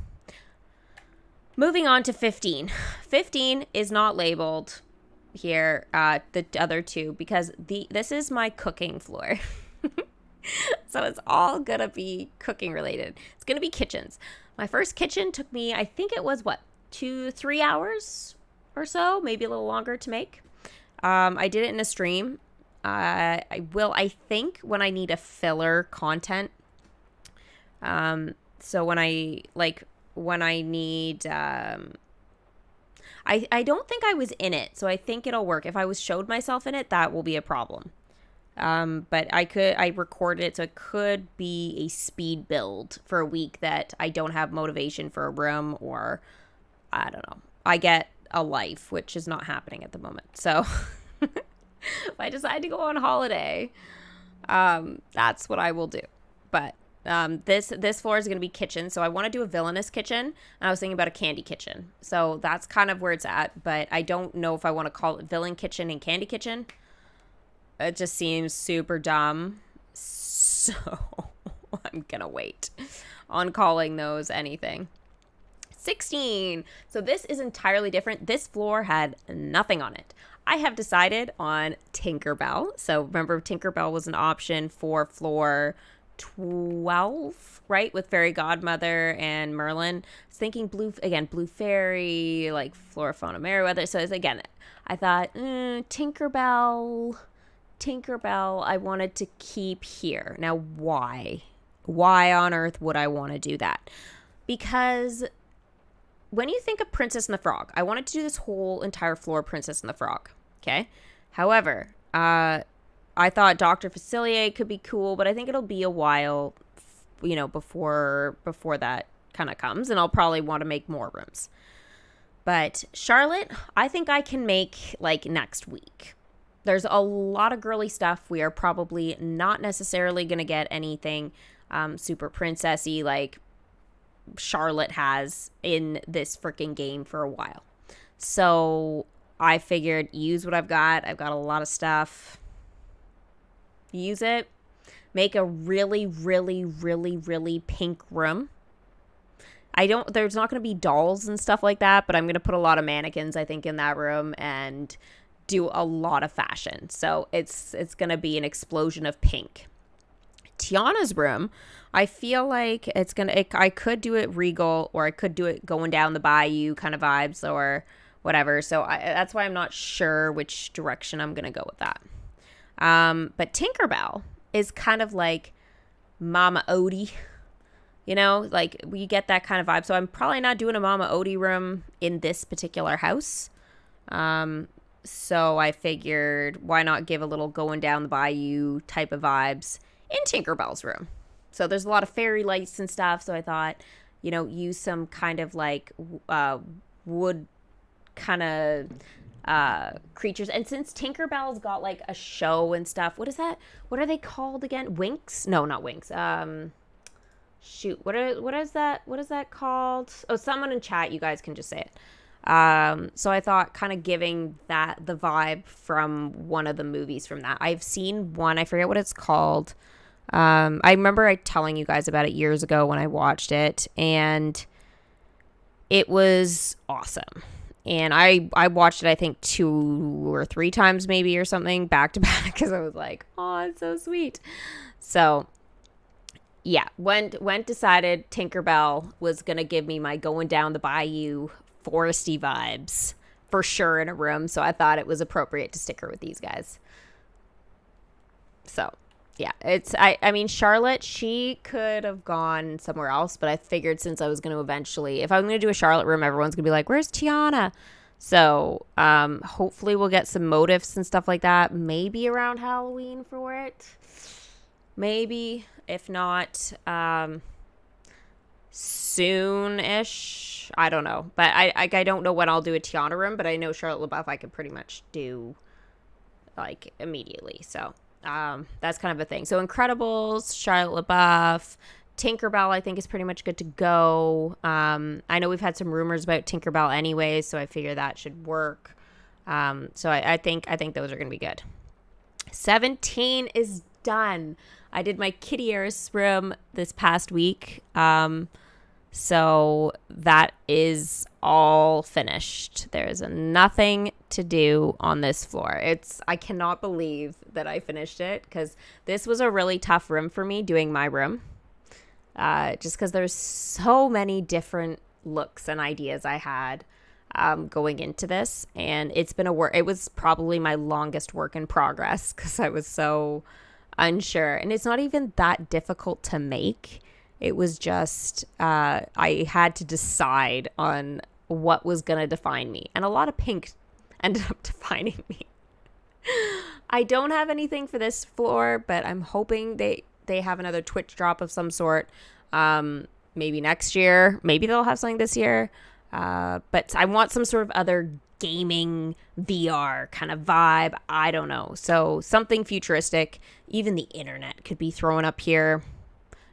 moving on to 15. 15 is not labeled here, the other 2, because this is my cooking floor. So it's all gonna be cooking related. It's gonna be kitchens. My first kitchen took me, I think it was 2-3 hours or so, maybe a little longer to make. I did it in a stream. I will, I think, when I need a filler content. So when I need, I don't think I was in it, so I think it'll work. If I showed myself in it, that will be a problem. But I recorded it, so it could be a speed build for a week that I don't have motivation for a room, or I don't know. I get a life, which is not happening at the moment. So if I decide to go on holiday, that's what I will do. But this floor is going to be kitchen, so I want to do a villainous kitchen, and I was thinking about a candy kitchen. So that's kind of where it's at, but I don't know if I want to call it villain kitchen and candy kitchen. It just seems super dumb, so I'm gonna wait on calling those anything. 16. So this is entirely different. This floor had nothing on it. I have decided on Tinkerbell. So remember, Tinkerbell was an option for floor 12, right? With Fairy Godmother and Merlin. I was thinking Blue Fairy, like Flora Fauna Merriweather. So again, I thought, Tinkerbell, I wanted to keep here. Now, why? Why on earth would I want to do that? Because when you think of Princess and the Frog, I wanted to do this whole entire floor Princess and the Frog, okay? However, I thought Dr. Facilier could be cool, but I think it'll be a while, before that kind of comes, and I'll probably want to make more rooms. But Charlotte, I think I can make, like, next week. There's a lot of girly stuff. We are probably not necessarily going to get anything super princessy like Charlotte has in this freaking game for a while. So I figured use what I've got. I've got a lot of stuff. Use it. Make a really, really, really, really pink room. There's not going to be dolls and stuff like that, but I'm going to put a lot of mannequins, I think, in that room and do a lot of fashion. So it's going to be an explosion of pink. Tiana's room, I feel like I could do it regal, or I could do it going down the bayou kind of vibes or whatever. So that's why I'm not sure which direction I'm going to go with that. But Tinkerbell is kind of like Mama Odie, like we get that kind of vibe. So I'm probably not doing a Mama Odie room in this particular house. So I figured, why not give a little going down the bayou type of vibes in Tinkerbell's room? So there's a lot of fairy lights and stuff. So I thought, use some kind of like wood kind of creatures. And since Tinkerbell's got like a show and stuff, what is that? What are they called again? Winks? No, not Winks. Shoot, what is that? What is that called? Oh, someone in chat, you guys can just say it. So I thought kind of giving that the vibe from one of the movies from that. I've seen one, I forget what it's called. I remember telling you guys about it years ago when I watched it, and it was awesome. And I watched it, I think 2 or 3 times maybe or something back to back because I was like, oh, it's so sweet. So yeah, when decided Tinkerbell was going to give me my going down the bayou foresty vibes for sure in a room. So I thought it was appropriate to stick her with these guys. So yeah, I mean, Charlotte, she could have gone somewhere else, but I figured since I was going to eventually, if I'm going to do a Charlotte room, everyone's going to be like, where's Tiana? So hopefully we'll get some motifs and stuff like that. Maybe around Halloween for it. Maybe. If not, soon-ish. I don't know. But I don't know when I'll do a Tiana room, but I know Charlotte LaBeouf I could pretty much do, like, immediately. So that's kind of a thing. So Incredibles, Charlotte LaBeouf, Tinkerbell I think is pretty much good to go. I know we've had some rumors about Tinkerbell anyways, so I figure that should work. So I think those are going to be good. 17 is done. I did my Kittyarris room this past week. So that is all finished. There's nothing to do on this floor. I cannot believe that I finished it because this was a really tough room for me doing my room. Just because there's so many different looks and ideas I had going into this. And it's been it was probably my longest work in progress because I was so unsure. And it's not even that difficult to make. It was just I had to decide on what was going to define me. And a lot of pink ended up defining me. I don't have anything for this floor, but I'm hoping they have another Twitch drop of some sort. Maybe next year. Maybe they'll have something this year. But I want some sort of other gaming VR kind of vibe. I don't know. So something futuristic. Even the internet could be thrown up here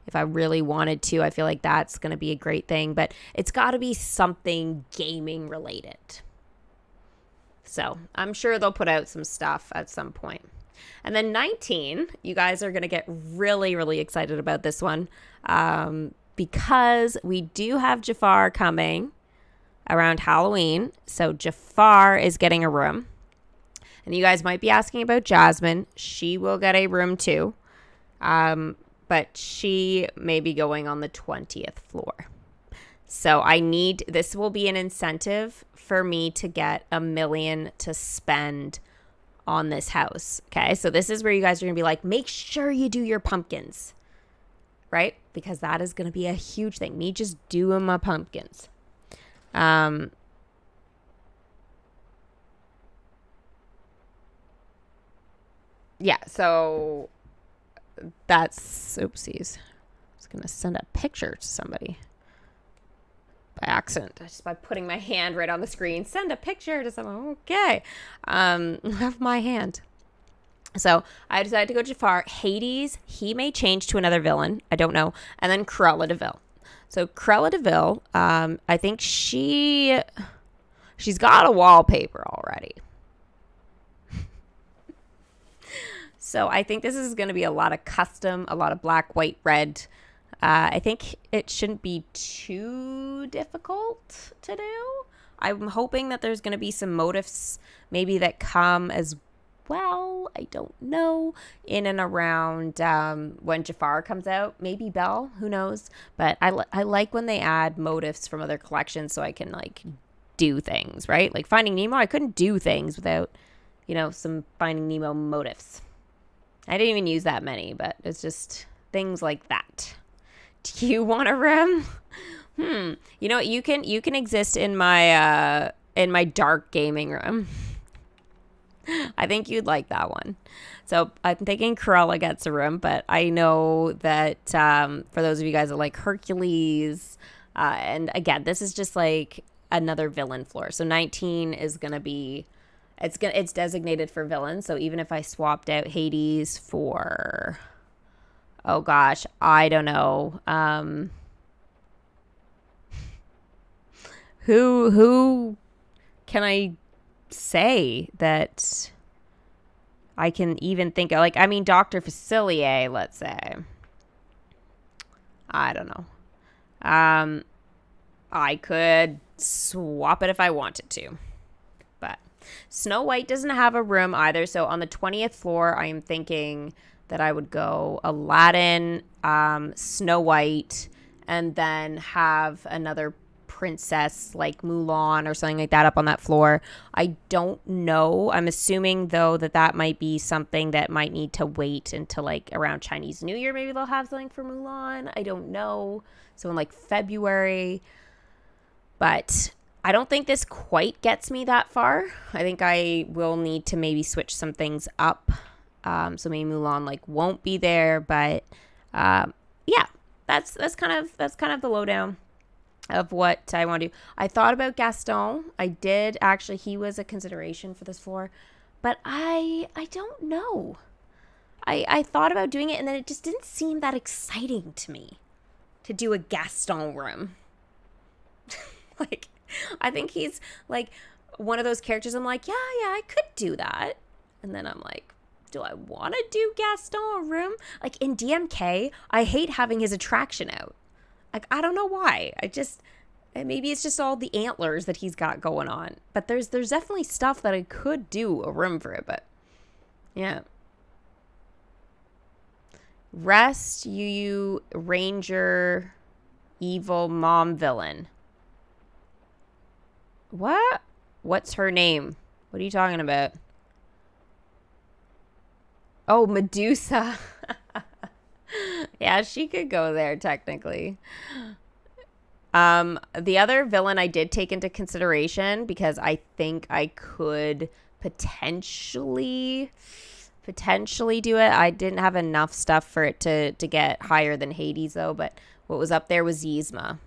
if I really wanted to. I feel like that's going to be a great thing. But it's got to be something gaming related. So I'm sure they'll put out some stuff at some point. And then 19, you guys are going to get really, really excited about this one because we do have Jafar coming around Halloween. So Jafar is getting a room. And you guys might be asking about Jasmine. She will get a room too. But she may be going on the 20th floor. So this will be an incentive for me to get $1 million to spend on this house. Okay, so this is where you guys are gonna be like, make sure you do your pumpkins, right? Because that is gonna be a huge thing. Me just doing my pumpkins. Yeah, so that's oopsies. I was gonna send a picture to somebody by accident, just by putting my hand right on the screen. Send a picture to someone. Okay. Have my hand. So I decided to go Jafar. Hades, he may change to another villain. I don't know. And then Cruella de Vil. So Cruella de Vil, I think she's got a wallpaper already. So I think this is going to be a lot of custom, a lot of black, white, red. I think it shouldn't be too difficult to do. I'm hoping that there's going to be some motifs maybe that come as well. I don't know. In and around when Jafar comes out. Maybe Belle. Who knows? But I like when they add motifs from other collections so I can like do things, right? Like Finding Nemo, I couldn't do things without, some Finding Nemo motifs. I didn't even use that many, but it's just things like that. Do you want a room? You can exist in my dark gaming room. I think you'd like that one. So I'm thinking Cruella gets a room, but I know that for those of you guys that like Hercules, and again, this is just like another villain floor. So 19 is gonna be It's designated for villains, so even if I swapped out Hades for, oh gosh, I don't know. Who can I say that I can even think of? Like, I mean, Dr. Facilier, let's say. I don't know. I could swap it if I wanted to. But Snow White doesn't have a room either. So on the 20th floor, I am thinking that I would go Aladdin, Snow White, and then have another princess like Mulan or something like that up on that floor. I don't know. I'm assuming, though, that might be something that might need to wait until like around Chinese New Year. Maybe they'll have something for Mulan. I don't know. So in like February. But I don't think this quite gets me that far. I think I will need to maybe switch some things up. So maybe Mulan like won't be there, but yeah, that's kind of the lowdown of what I want to do. I thought about Gaston. I did actually. He was a consideration for this floor, but I don't know. I thought about doing it, and then it just didn't seem that exciting to me to do a Gaston room. Like, I think he's like one of those characters I'm like, yeah, I could do that. And then I'm like, do I want to do Gaston room? Like in DMK, I hate having his attraction out. Like, I don't know why. Maybe it's just all the antlers that he's got going on. But there's definitely stuff that I could do a room for it, but yeah. Rest, you Ranger, evil mom villain. What? What's her name? What are you talking about? Oh, Medusa. Yeah, she could go there technically. The other villain I did take into consideration because I think I could potentially do it. I didn't have enough stuff for it to get higher than Hades though, but what was up there was Yzma.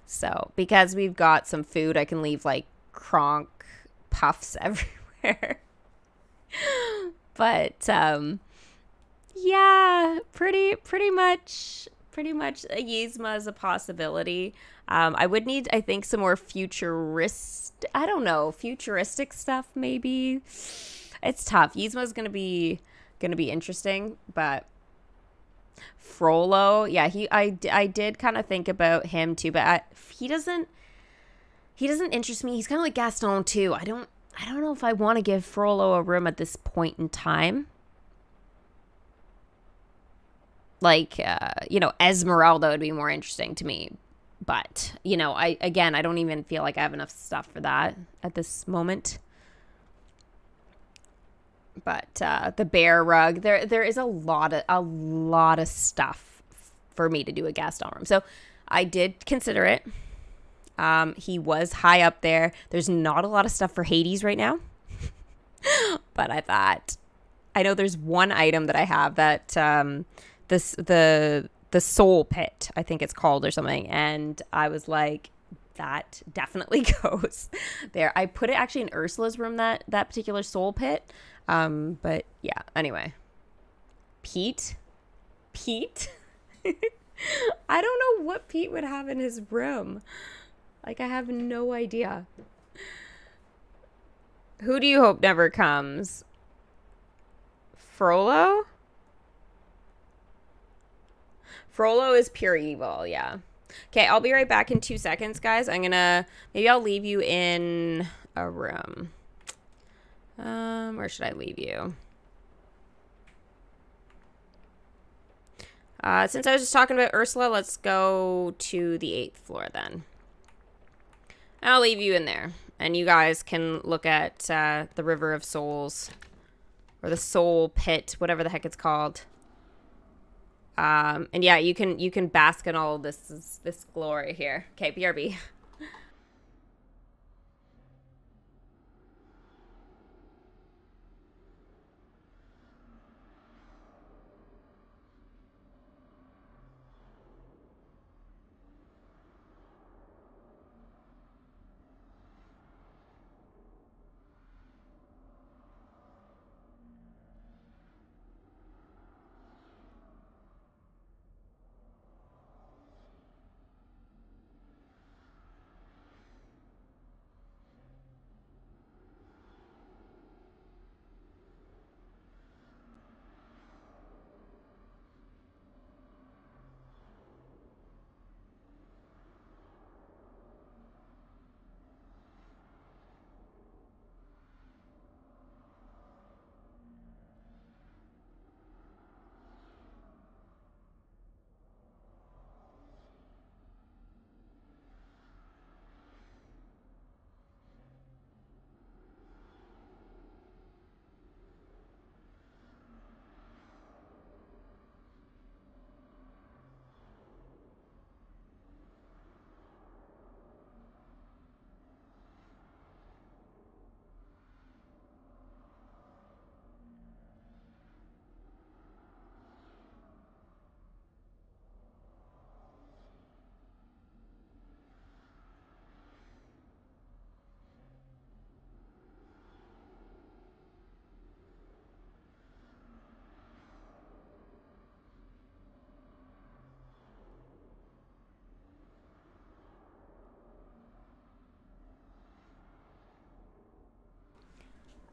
So, because we've got some food, I can leave like Kronk puffs everywhere. But yeah, pretty much Yzma is a possibility. I would need, I think, some more futuristic stuff maybe. It's tough. Yzma's gonna be interesting, but Frollo, yeah, I did kind of think about him too, but he doesn't interest me. He's kind of like Gaston too. I don't know if I want to give Frollo a room at this point in time. Like, Esmeralda would be more interesting to me. But, I don't even feel like I have enough stuff for that at this moment. But the bear rug, there is a lot of stuff for me to do a Gaston room. So I did consider it. He was high up there. There's not a lot of stuff for Hades right now. But I thought, I know there's one item that I have that the soul pit, I think it's called or something. And I was like, that definitely goes there. I put it actually in Ursula's room, that particular soul pit. But yeah, anyway. Pete? I don't know what Pete would have in his room. Like, I have no idea. Who do you hope never comes? Frollo? Frollo is pure evil, yeah. Okay, I'll be right back in 2 seconds, guys. Maybe I'll leave you in a room. Where should I leave you? Since I was just talking about Ursula, let's go to the 8th floor then. I'll leave you in there. And you guys can look at the River of Souls. Or the Soul Pit, whatever the heck it's called. And yeah, you can bask in all this glory here. Okay, BRB.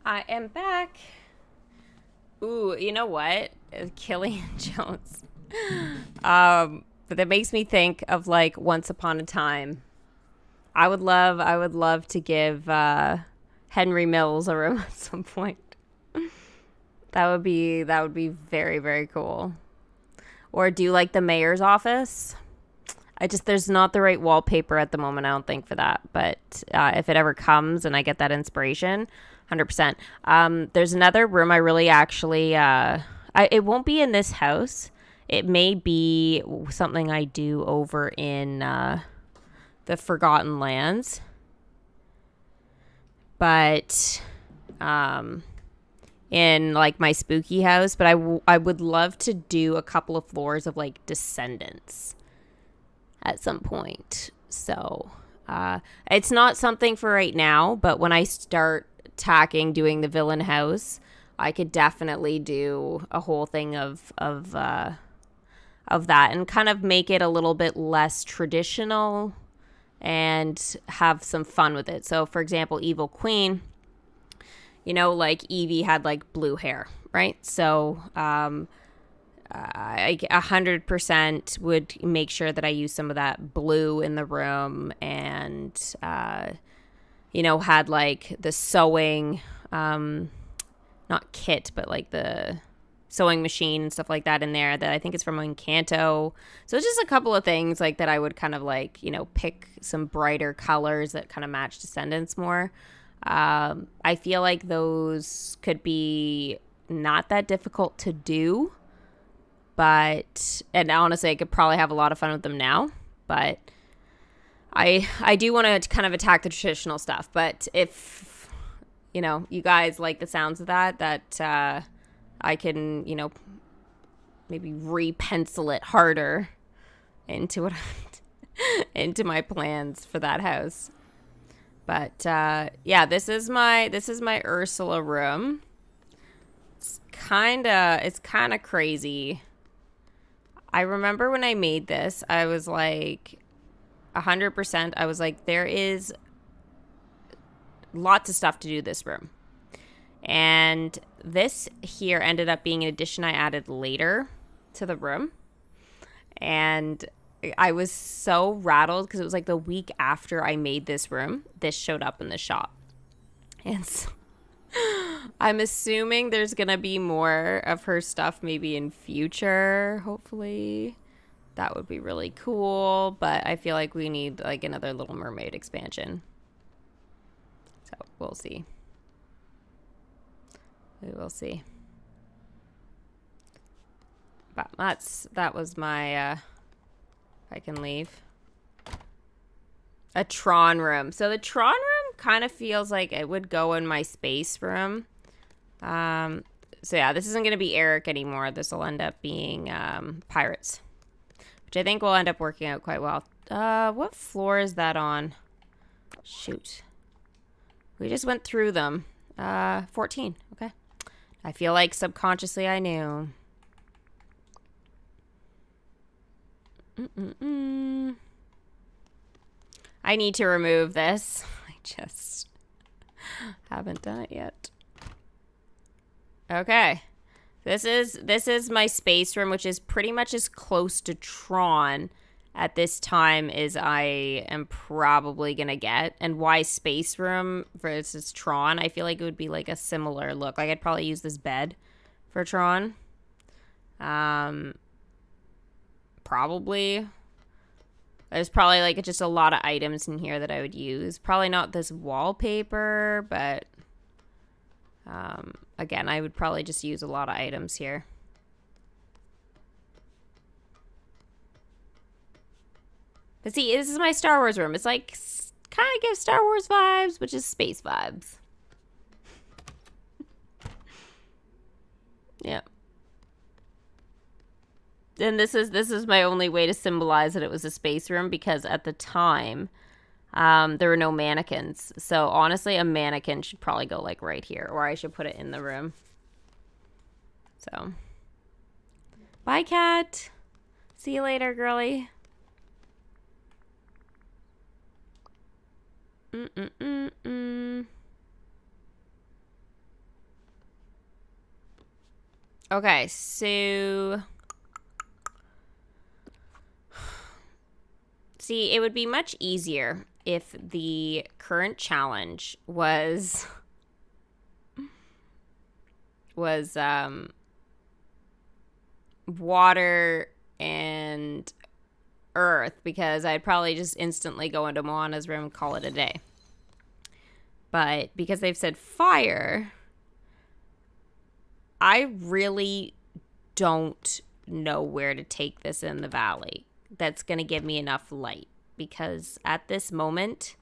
I am back. Ooh, you know what? Killian Jones. But that makes me think of like Once Upon a Time. I would love to give Henry Mills a room at some point. That would be very, very cool. Or do like the mayor's office. There's not the right wallpaper at the moment, I don't think, for that. But if it ever comes and I get that inspiration, 100%. There's another room I really actually, it won't be in this house. It may be something I do over in the Forgotten Lands. But in like my spooky house. But I would love to do a couple of floors of like Descendants at some point. So it's not something for right now, but when I start doing the villain house, I could definitely do a whole thing of that and kind of make it a little bit less traditional and have some fun with it. So for example, Evil Queen, you know, like Evie had like blue hair, right? So I 100% would make sure that I use some of that blue in the room and, you know, had like the sewing, not kit, but like the sewing machine and stuff like that in there that I think is from Encanto. So it's just a couple of things like that I would kind of like, you know, pick some brighter colors that kind of match Descendants more. I feel like those could be not that difficult to do. And honestly, I could probably have a lot of fun with them now. But I do want to kind of attack the traditional stuff. But if, you know, you guys like the sounds of that I can, you know, maybe re-pencil it harder into into my plans for that house. But yeah, this is my Ursula room. It's kind of crazy. I remember when I made this, I was like 100%. I was like, there is lots of stuff to do this room. And this here ended up being an addition I added later to the room. And I was so rattled because it was like the week after I made this room, this showed up in the shop. And so I'm assuming there's going to be more of her stuff maybe in future, hopefully. That would be really cool. But I feel like we need like another Little Mermaid expansion. So we'll see. We will see. But that was my, if I can leave. A Tron room. So the Tron room kind of feels like it would go in my space room. So yeah, this isn't going to be Eric anymore. This will end up being Pirates, which I think will end up working out quite well. What floor is that on? Shoot. We just went through them. 14. Okay. I feel like subconsciously I knew. I need to remove this. I just haven't done it yet. Okay. This is my space room, which is pretty much as close to Tron at this time as I am probably gonna get. And why space room versus Tron? I feel like it would be like a similar look. Like I'd probably use this bed for Tron. Probably. There's probably like just a lot of items in here that I would use. Probably not this wallpaper, but again, I would probably just use a lot of items here. But see, this is my Star Wars room. It's like kind of gives Star Wars vibes, which is space vibes. Yeah. And this is my only way to symbolize that it was a space room, because at the time there were no mannequins. So honestly, a mannequin should probably go like right here, or I should put it in the room. So bye, cat. See you later, girly. Okay, so... See, it would be much easier if the current challenge was water and earth, because I'd probably just instantly go into Moana's room and call it a day. But because they've said fire, I really don't know where to take this in the valley that's going to give me enough light, because at this moment,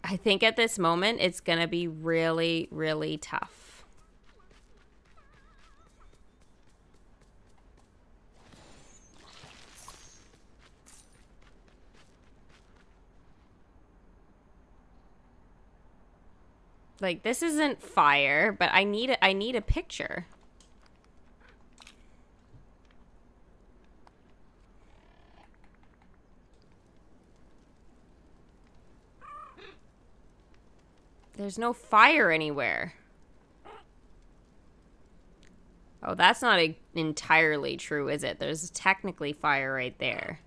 I think at this moment it's going to be really, really tough. Like, this isn't fire, but I need a picture. There's no fire anywhere. Oh, that's not entirely true, is it? There's technically fire right there.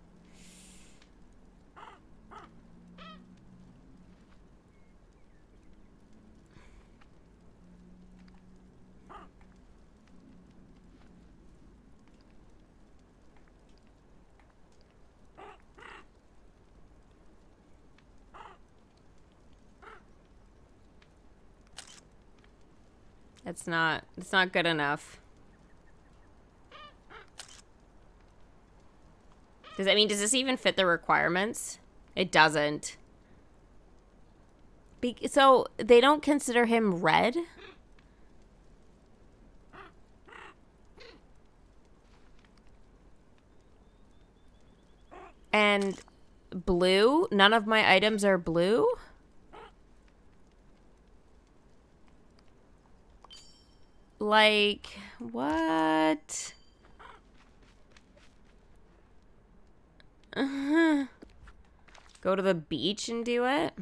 It's not good enough. Does this even fit the requirements? It doesn't. So they don't consider him red? And blue? None of my items are blue? Like, what? Go to the beach and do it?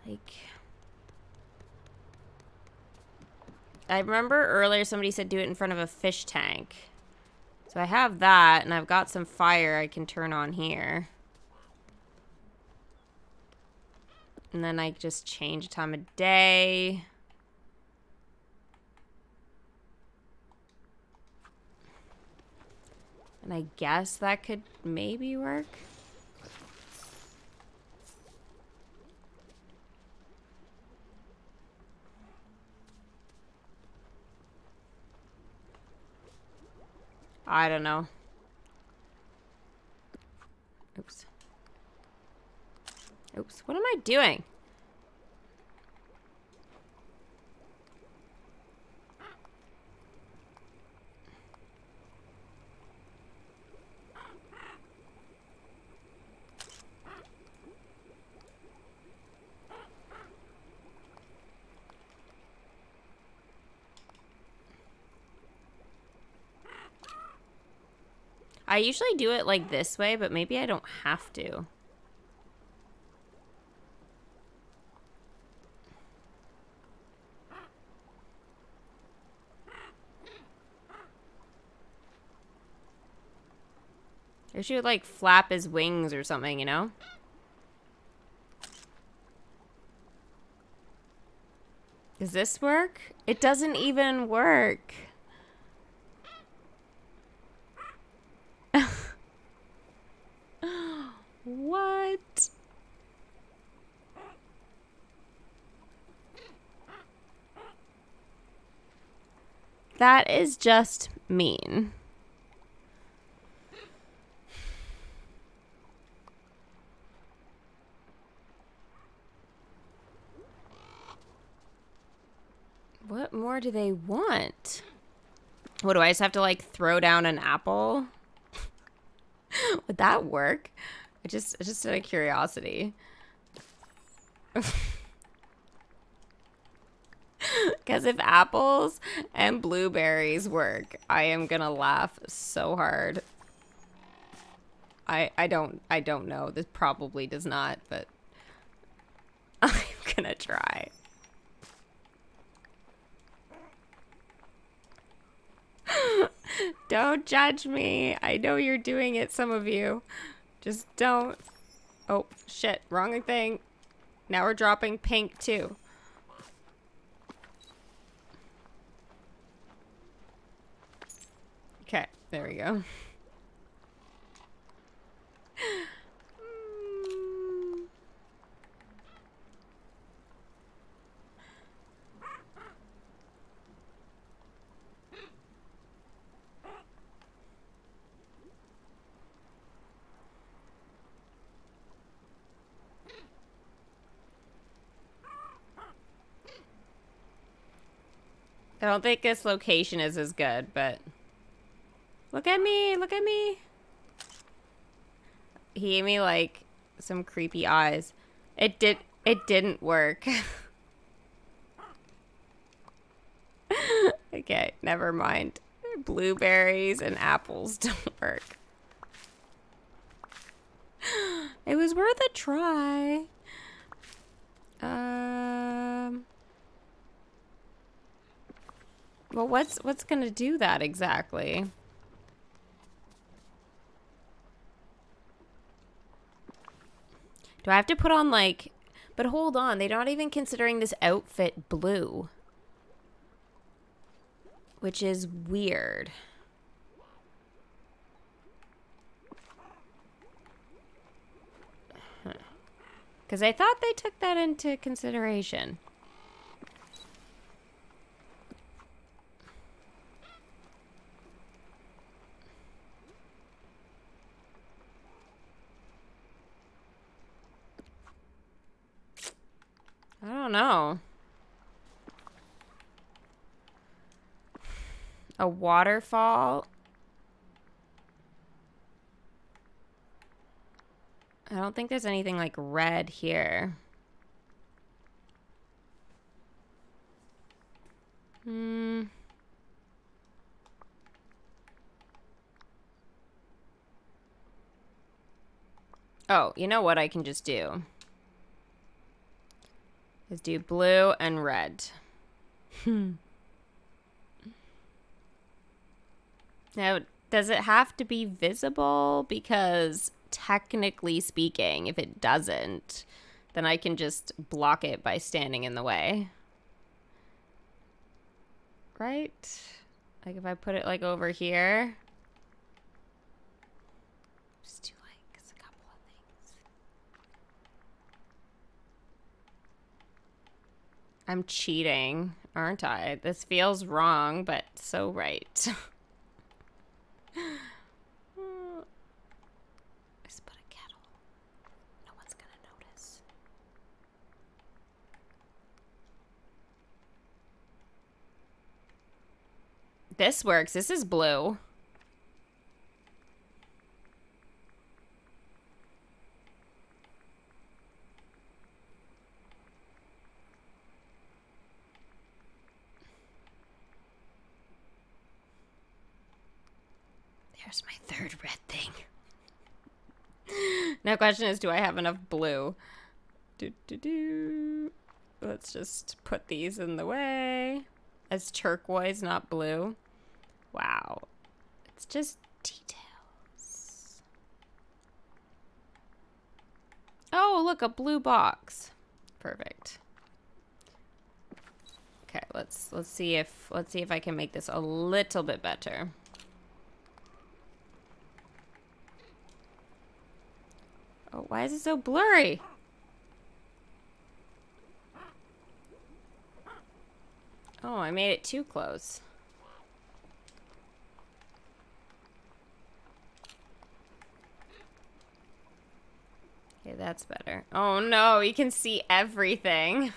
Like, I remember earlier somebody said do it in front of a fish tank. So I have that, and I've got some fire I can turn on here. And then I just change time of day. And I guess that could maybe work. I don't know. Oops. Oops, what am I doing? I usually do it like this way, but maybe I don't have to. Or she would like flap his wings or something, you know? Does this work? It doesn't even work. What? That is just mean. What more do they want? What, do I just have to like throw down an apple? Would that work? Just out of curiosity. Because if apples and blueberries work, I am gonna laugh so hard. I don't know. This probably does not, but I'm gonna try. Don't judge me. I know you're doing it, some of you. Just don't. Oh, shit. Wrong thing. Now we're dropping pink, too. Okay, there we go. I don't think this location is as good, but... Look at me! Look at me! He gave me, like, some creepy eyes. It didn't work. Okay, never mind. Blueberries and apples don't work. It was worth a try. Well, what's gonna do that exactly? Do I have to put on like... But hold on, they're not even considering this outfit blue. Which is weird. Because I thought they took that into consideration. I don't know. A waterfall? I don't think there's anything like red here. Oh, you know what I can just do? Is do blue and red. Now, does it have to be visible? Because technically speaking, if it doesn't, then I can just block it by standing in the way. Right? Like if I put it like over here. Just do like a couple of things. I'm cheating, aren't I? This feels wrong, but so right. Just put a kettle. No one's gonna notice. This works. This is blue. There's my third red thing. Now question is, do I have enough blue? Let's just put these in the way. As turquoise, not blue. Wow. It's just details. Oh, look, a blue box. Perfect. Okay, let's see if I can make this a little bit better. Oh, why is it so blurry? Oh, I made it too close. Okay, that's better. Oh no, you can see everything.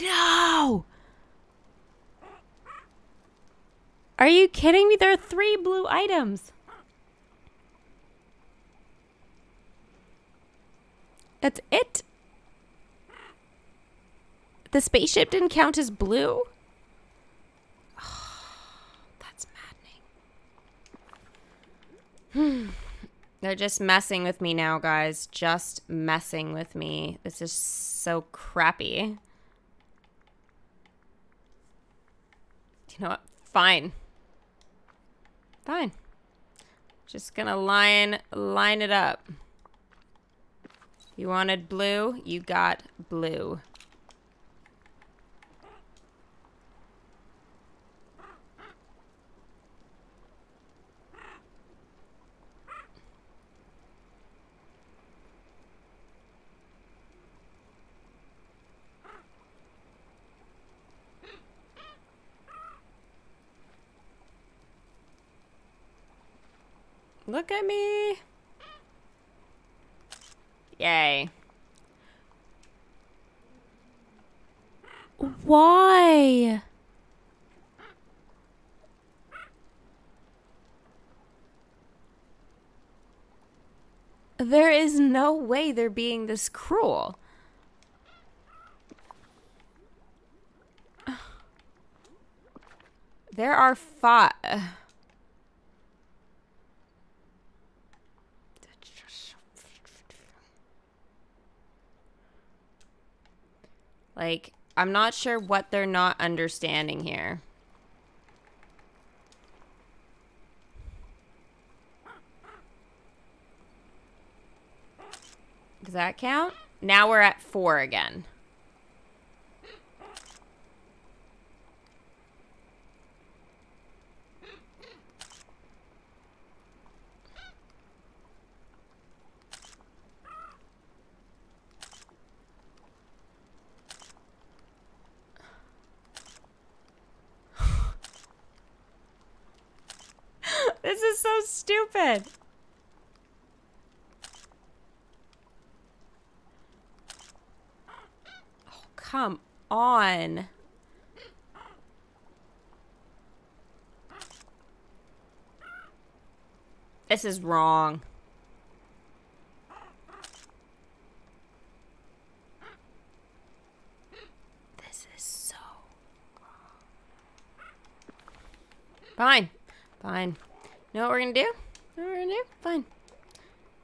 No! Are you kidding me? There are 3 blue items. That's it? The spaceship didn't count as blue? Oh, that's maddening. They're just messing with me now, guys. Just messing with me. This is so crappy. You know what? Fine. Fine. Just gonna line it up. You wanted blue? You got blue. Look at me. Yay. Why? There is no way they're being this cruel. There are 5. Like, I'm not sure what they're not understanding here. Does that count? Now we're at 4 again. This is so stupid. Oh, come on. This is wrong. This is so wrong. Fine. Fine. You know what we're gonna do? You know what we're gonna do? Fine.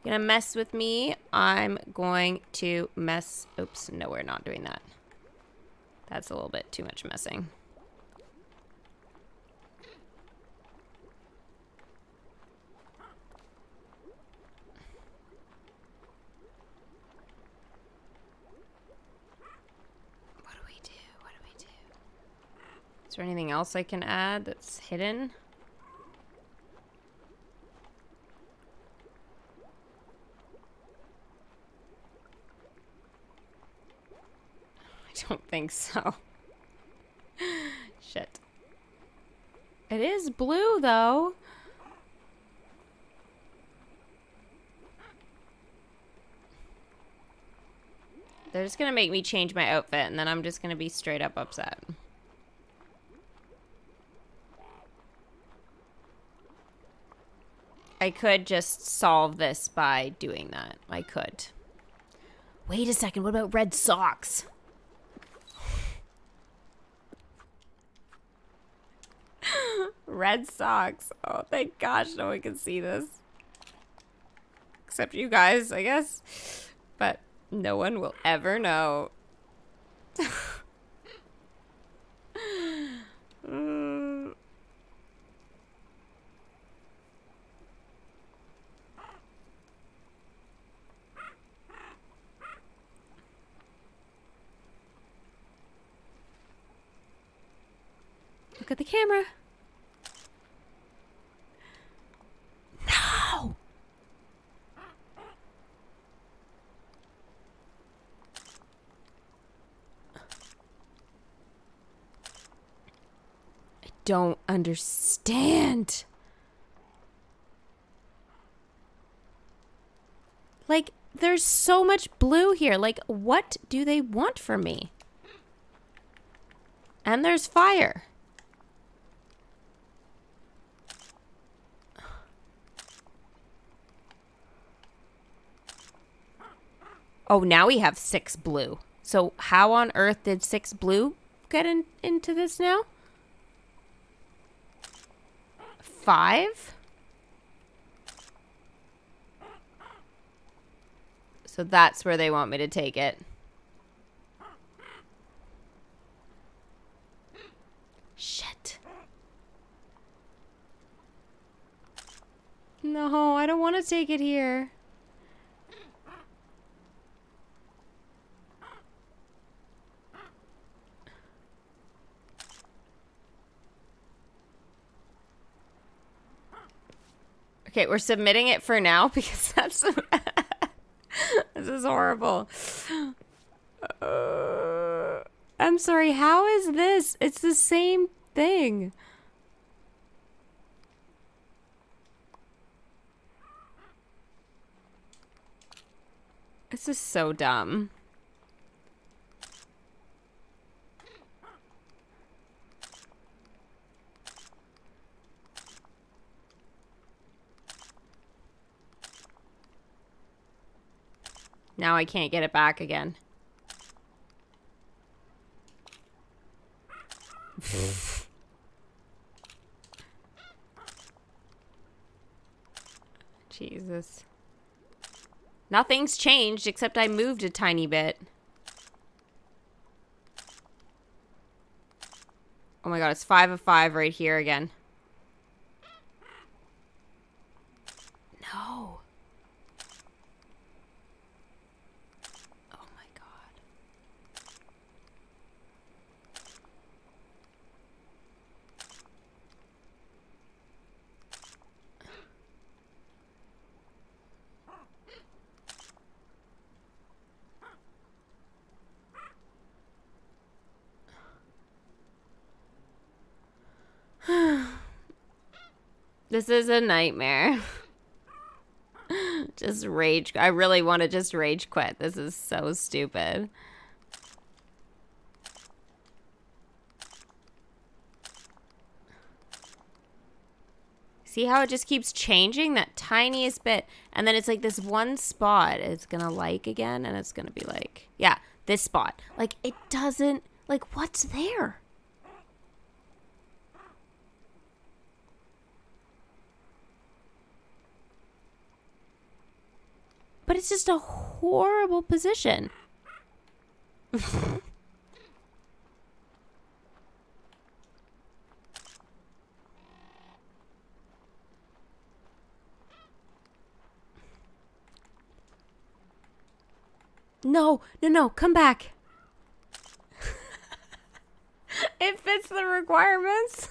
You're gonna mess with me. I'm going to mess. Oops, no, we're not doing that. That's a little bit too much messing. What do we do? What do we do? Is there anything else I can add that's hidden? I don't think so. Shit. It is blue, though. They're just gonna make me change my outfit, and then I'm just gonna be straight up upset. I could just solve this by doing that. I could. Wait a second, what about red socks? Red socks. Oh, thank gosh no one can see this. Except you guys, I guess. But no one will ever know. Look at the camera. No! I don't understand. Like, there's so much blue here. Like, what do they want from me? And there's fire. Oh, now we have 6 blue. So how on earth did 6 blue get into this now? 5? So that's where they want me to take it. Shit. No, I don't want to take it here. Okay, we're submitting it for now because that's... This is horrible. I'm sorry, how is this? It's the same thing. This is so dumb. Now I can't get it back again. Jesus. Nothing's changed except I moved a tiny bit. Oh my god, it's 5 of 5 right here again. No. Oh my god. This is a nightmare. Just rage. I really want to just rage quit. This is so stupid. See how it just keeps changing? That tiniest bit. And then it's like this one spot. It's going to like again. And it's going to be like, yeah, this spot. Like, it doesn't, like, what's there? But it's just a horrible position. No, no, no, come back. It fits the requirements.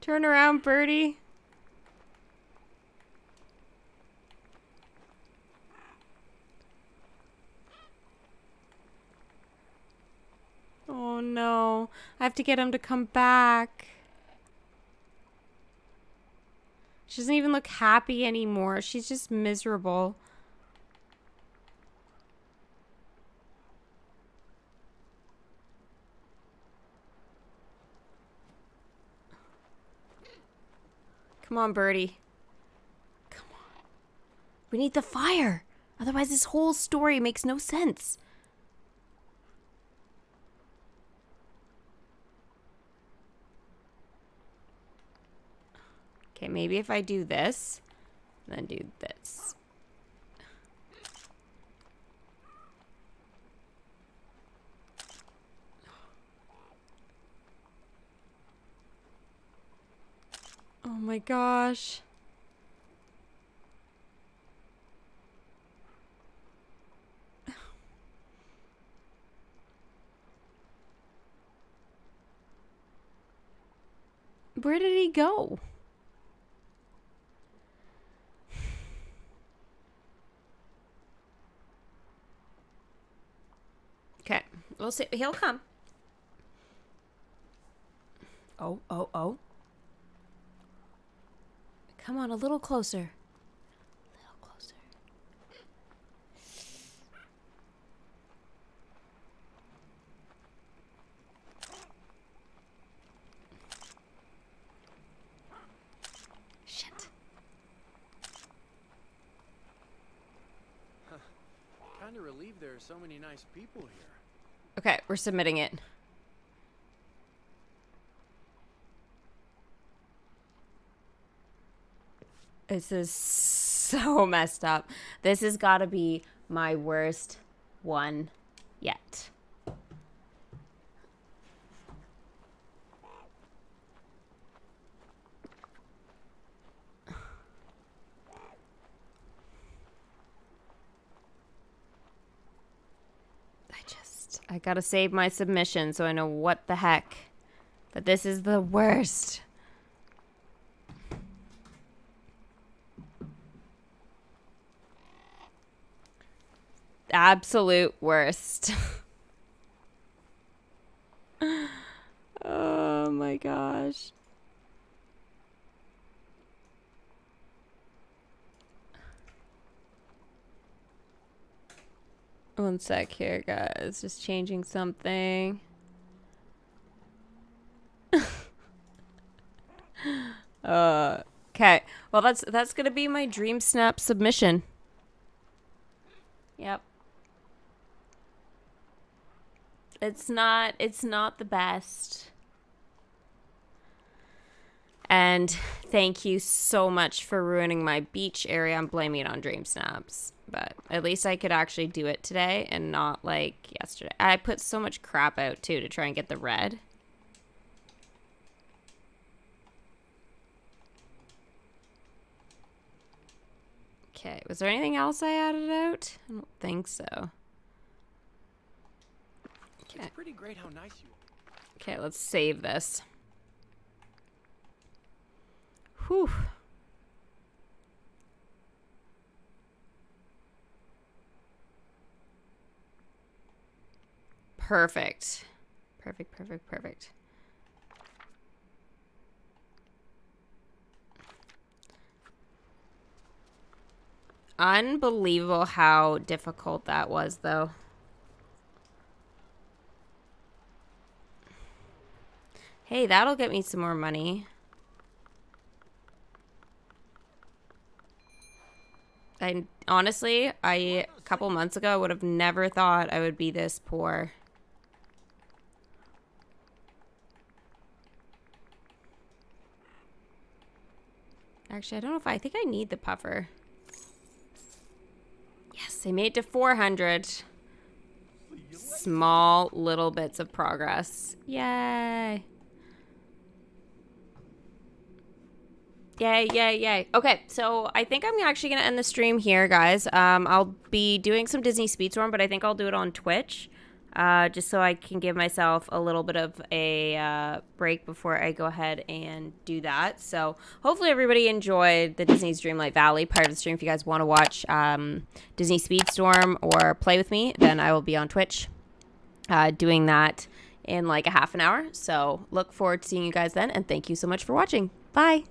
Turn around, birdie. Oh no, I have to get him to come back. She doesn't even look happy anymore. She's just miserable. Come on, birdie. Come on. We need the fire. Otherwise, this whole story makes no sense. Okay, maybe if I do this, then do this. Oh my gosh. Where did he go? Okay, we'll see. He'll come. Oh, oh, oh. Come on, a little closer. A little closer. of relieved there are so many nice people here. Okay, we're submitting it. This is so messed up. This has got to be my worst one yet. I gotta save my submission so I know what the heck. But this is the worst. Absolute worst. Oh my gosh. One sec here, guys. Just changing something. Okay. Well, that's gonna be my Dream Snap submission. Yep. It's not the best. And thank you so much for ruining my beach area. I'm blaming it on Dream Snaps. But at least I could actually do it today and not like yesterday. I put so much crap out too to try and get the red. Okay, was there anything else I added out? I don't think so. Okay. It's pretty great how nice you are. Okay, let's save this. Whew. Perfect. Perfect, perfect, perfect. Unbelievable how difficult that was, though. Hey, that'll get me some more money. Honestly, a couple months ago, I would have never thought I would be this poor. Actually, I don't know if I think I need the puffer. Yes, I made it to 400. Small little bits of progress. Yay. Yay, yay, yay. Okay, so I think I'm actually going to end the stream here, guys. I'll be doing some Disney Speedstorm, but I think I'll do it on Twitch. Just so I can give myself a little bit of a break before I go ahead and do that. So hopefully everybody enjoyed the Disney's Dreamlight Valley part of the stream. If you guys want to watch Disney Speedstorm or play with me, then I will be on Twitch doing that in like a half an hour. So look forward to seeing you guys then, and thank you so much for watching. Bye!